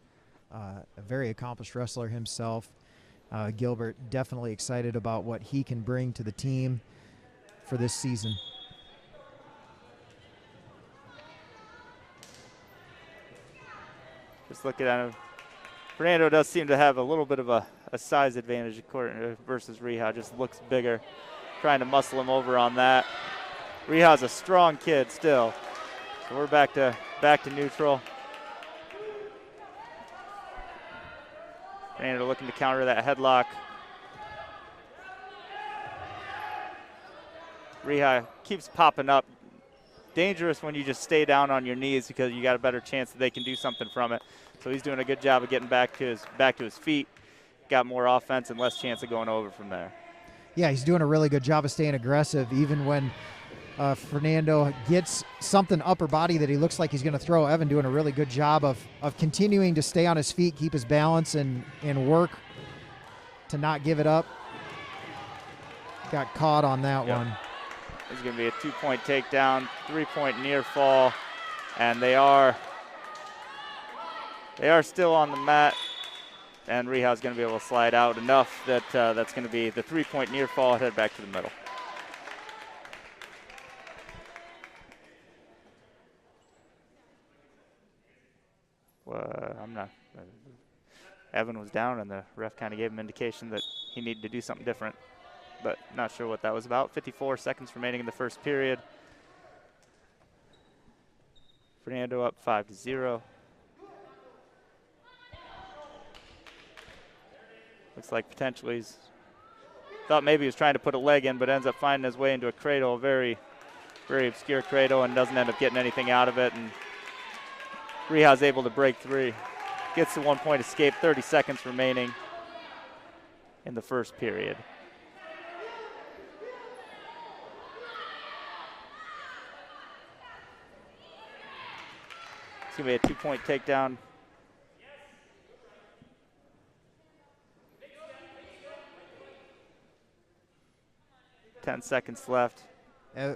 very accomplished wrestler himself. Gilbert definitely excited about what he can bring to the team for this season. Just looking at him. Fernando does seem to have a little bit of a size advantage versus Reha. Just looks bigger. Trying to muscle him over on that. Reha's a strong kid still. So we're back to neutral. Fernando looking to counter that headlock. Reha keeps popping up. Dangerous when you just stay down on your knees because you got a better chance that they can do something from it. So he's doing a good job of getting back to his feet. Got more offense and less chance of going over from there. Yeah, he's doing a really good job of staying aggressive, even when Fernando gets something upper body that he looks like he's going to throw. Evan doing a really good job of continuing to stay on his feet, keep his balance, and work to not give it up. Got caught on that one. It's going to be a 2-point takedown, 3-point near fall, and they are still on the mat. And Reha's going to be able to slide out enough that that's going to be the 3-point near fall, head back to the middle. Evan was down, and the ref kind of gave him indication that he needed to do something different, but not sure what that was about. 54 seconds remaining in the first period. Fernando up 5-0. Looks like potentially he's thought maybe he was trying to put a leg in, but ends up finding his way into a cradle, a very, very obscure cradle, and doesn't end up getting anything out of it. And Reha's able to break 3. Gets the 1-point escape, 30 seconds remaining in the first period. It's going to be a 2-point takedown. Ten seconds left.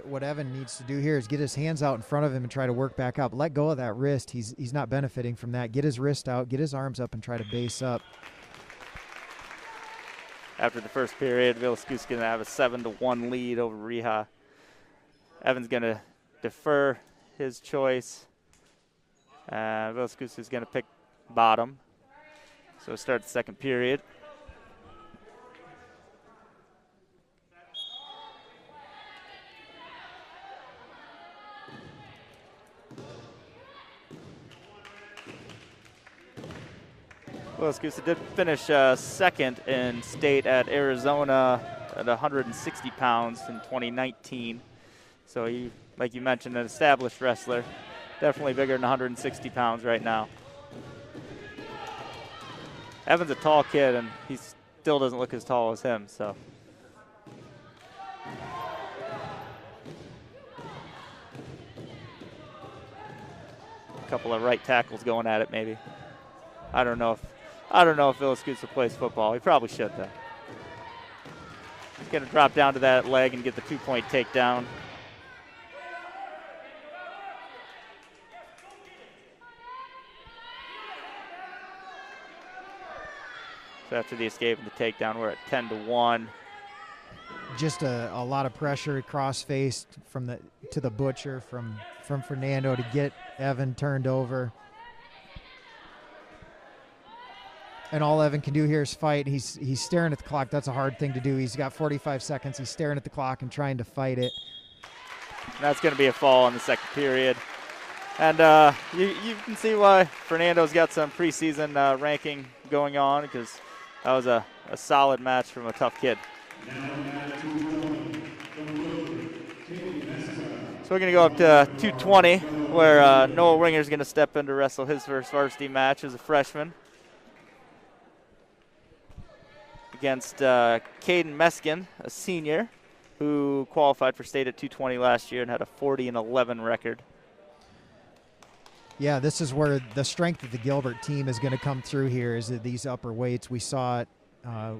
What Evan needs to do here is get his hands out in front of him and try to work back up. Let go of that wrist. He's not benefiting from that. Get his wrist out, get his arms up, and try to base up. After the first period, Velasquez going to have a 7-1 lead over Reha. Evan's going to defer his choice. Velasquez is going to pick bottom. So start the second period. Velasquez did finish second in state at Arizona at 160 pounds in 2019. So he, like you mentioned, an established wrestler. Definitely bigger than 160 pounds right now. Evan's a tall kid, and he still doesn't look as tall as him, so. A couple of right tackles going at it, maybe. I don't know if Velasquez plays football. He probably should, though. He's going to drop down to that leg and get the 2-point takedown. So after the escape and the takedown, we're at 10-1. Just a lot of pressure cross-faced to the butcher from from Fernando to get Evan turned over. And all Evan can do here is fight. He's staring at the clock. That's a hard thing to do. He's got 45 seconds. He's staring at the clock and trying to fight it. That's going to be a fall in the second period. And you can see why Fernando's got some preseason ranking going on, because that was a solid match from a tough kid. So we're going to go up to 220, where Noah Winger's going to step in to wrestle his first varsity match as a freshman against Caden Meskin, a senior, who qualified for state at 220 last year and had a 40-11 record. Yeah, this is where the strength of the Gilbert team is going to come through here, is that these upper weights. We saw it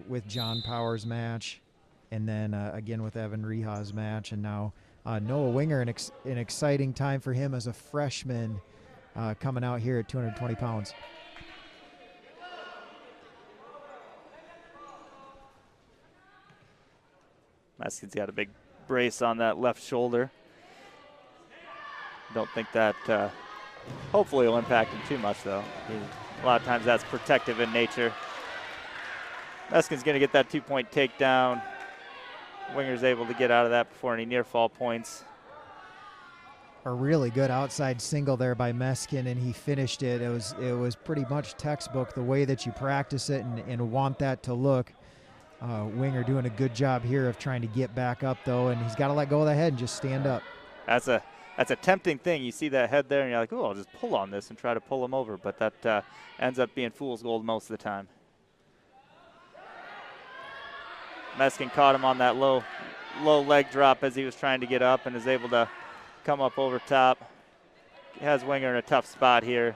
with John Powers' match, and then again with Evan Reha's match, and now Noah Winger, an exciting time for him as a freshman coming out here at 220 pounds. Meskin's got a big brace on that left shoulder. Don't think that hopefully will impact him too much, though. A lot of times that's protective in nature. Meskin's going to get that 2-point takedown. Winger's able to get out of that before any near fall points. A really good outside single there by Meskin, and he finished it. It was pretty much textbook, the way that you practice it and want that to look. Winger doing a good job here of trying to get back up, though, and he's got to let go of the head and just stand up. That's a tempting thing. You see that head there, and you're like, oh, I'll just pull on this and try to pull him over, but that ends up being fool's gold most of the time. Meskin caught him on that low leg drop as he was trying to get up and is able to come up over top. He has Winger in a tough spot here.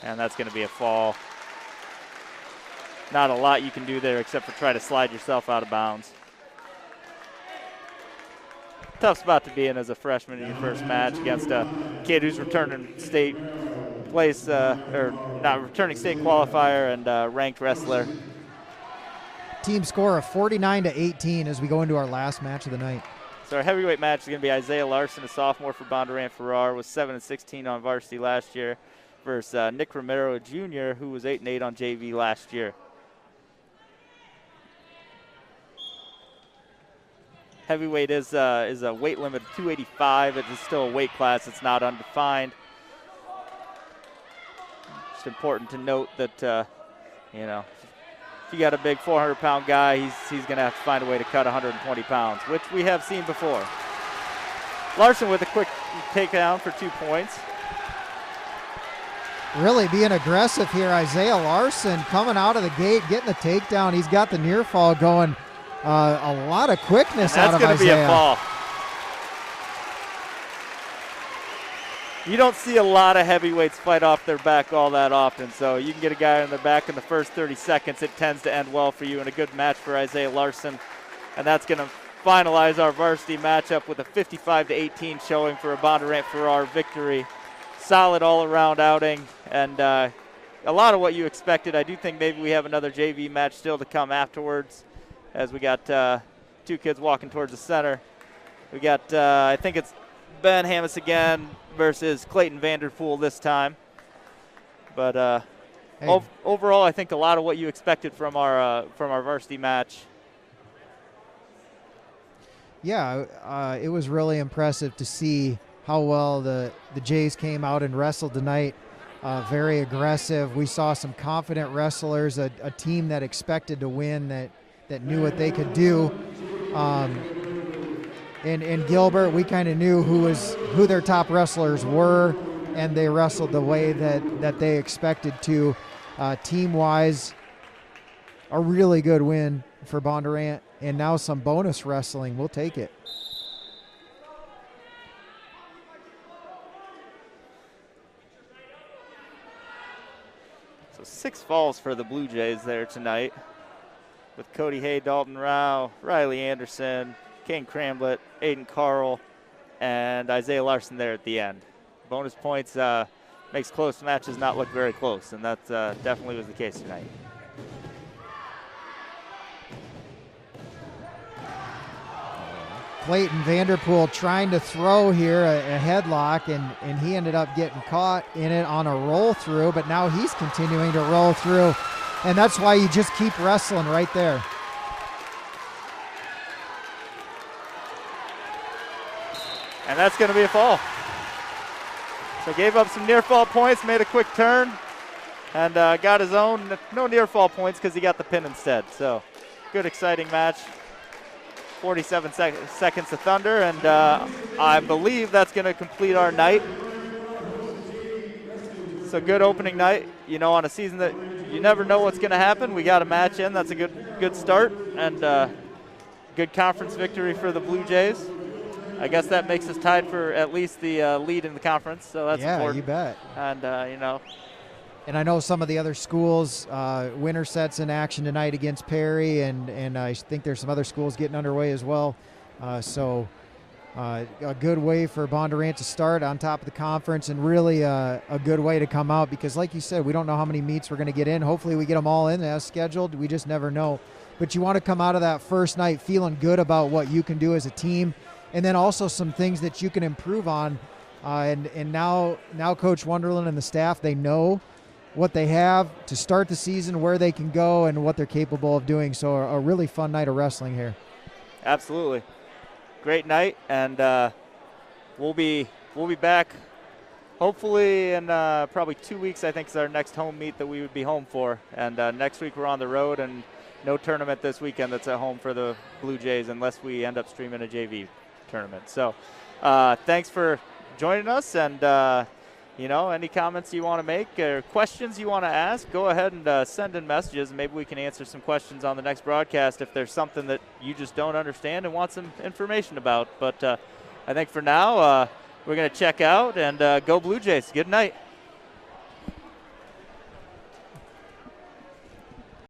And that's going to be a fall. Not a lot you can do there except for try to slide yourself out of bounds. Tough spot to be in as a freshman in your first match against a kid who's returning state place, or not returning state qualifier and ranked wrestler. Team score of 49-18 as we go into our last match of the night. So our heavyweight match is going to be Isaiah Larson, a sophomore for Bondurant-Farrar, was 7-16 on varsity last year, versus Nick Romero, a junior, who was 8-8 on JV last year. Heavyweight is a weight limit of 285. It is still a weight class. It's not undefined. It's important to note that, if you got a big 400-pound guy, he's going to have to find a way to cut 120 pounds, which we have seen before. Larson with a quick takedown for 2 points. Really being aggressive here. Isaiah Larson coming out of the gate, getting the takedown. He's got the near fall going. A lot of quickness out of Isaiah. That's going to be a fall. You don't see a lot of heavyweights fight off their back all that often, so you can get a guy on their back in the first 30 seconds. It tends to end well for you, and a good match for Isaiah Larson. And that's going to finalize our varsity matchup with a 55-18 showing for a Bondurant-Farrar victory. Solid all-around outing, and a lot of what you expected. I do think maybe we have another JV match still to come afterwards, as we got two kids walking towards the center. We got, I think it's Ben Hammis again versus Clayton Vanderpool this time. But overall, I think a lot of what you expected from our varsity match. Yeah, it was really impressive to see how well the Jays came out and wrestled tonight. Very aggressive. We saw some confident wrestlers, a team that expected to win, that knew what they could do. In Gilbert, we kind of knew who their top wrestlers were, and they wrestled the way that they expected to. Team-wise, a really good win for Bondurant, and now some bonus wrestling. We'll take it. So 6 falls for the Blue Jays there tonight, with Cody Hay, Dalton Rao, Riley Anderson, Kane Cramblett, Aidan Carl, and Isaiah Larson there at the end. Bonus points makes close matches not look very close, and that definitely was the case tonight. Clayton Vanderpool trying to throw here a headlock, and he ended up getting caught in it on a roll through, but now he's continuing to roll through, and that's why you just keep wrestling right there. And that's going to be a fall. So gave up some near fall points, made a quick turn, and got his own. No near fall points because he got the pin instead. So good, exciting match. 47 seconds of thunder, and I believe that's going to complete our night. So good opening night. You know, on a season that you never know what's going to happen. We got a match in. That's a good start, and good conference victory for the Blue Jays. I guess that makes us tied for at least the lead in the conference. So that's important. You bet. And you know. And I know some of the other schools, winter sets in action tonight against Perry, and I think there's some other schools getting underway as well. So a good way for Bondurant to start on top of the conference, and really a good way to come out because, like you said, we don't know how many meets we're going to get in. Hopefully we get them all in as scheduled. We just never know. But you want to come out of that first night feeling good about what you can do as a team, and then also some things that you can improve on. And now Coach Wonderland and the staff, they know what they have to start the season, where they can go, and what they're capable of doing. So a really fun night of wrestling here. Absolutely. Great night, and we'll be back hopefully in probably 2 weeks. I think is our next home meet that we would be home for. And next week we're on the road, and no tournament this weekend that's at home for the Blue Jays unless we end up streaming a JV tournament. So thanks for joining us, and you know, any comments you want to make or questions you want to ask, go ahead and send in messages. Maybe we can answer some questions on the next broadcast if there's something that you just don't understand and want some information about. But I think for now, we're going to check out and go Blue Jays. Good night.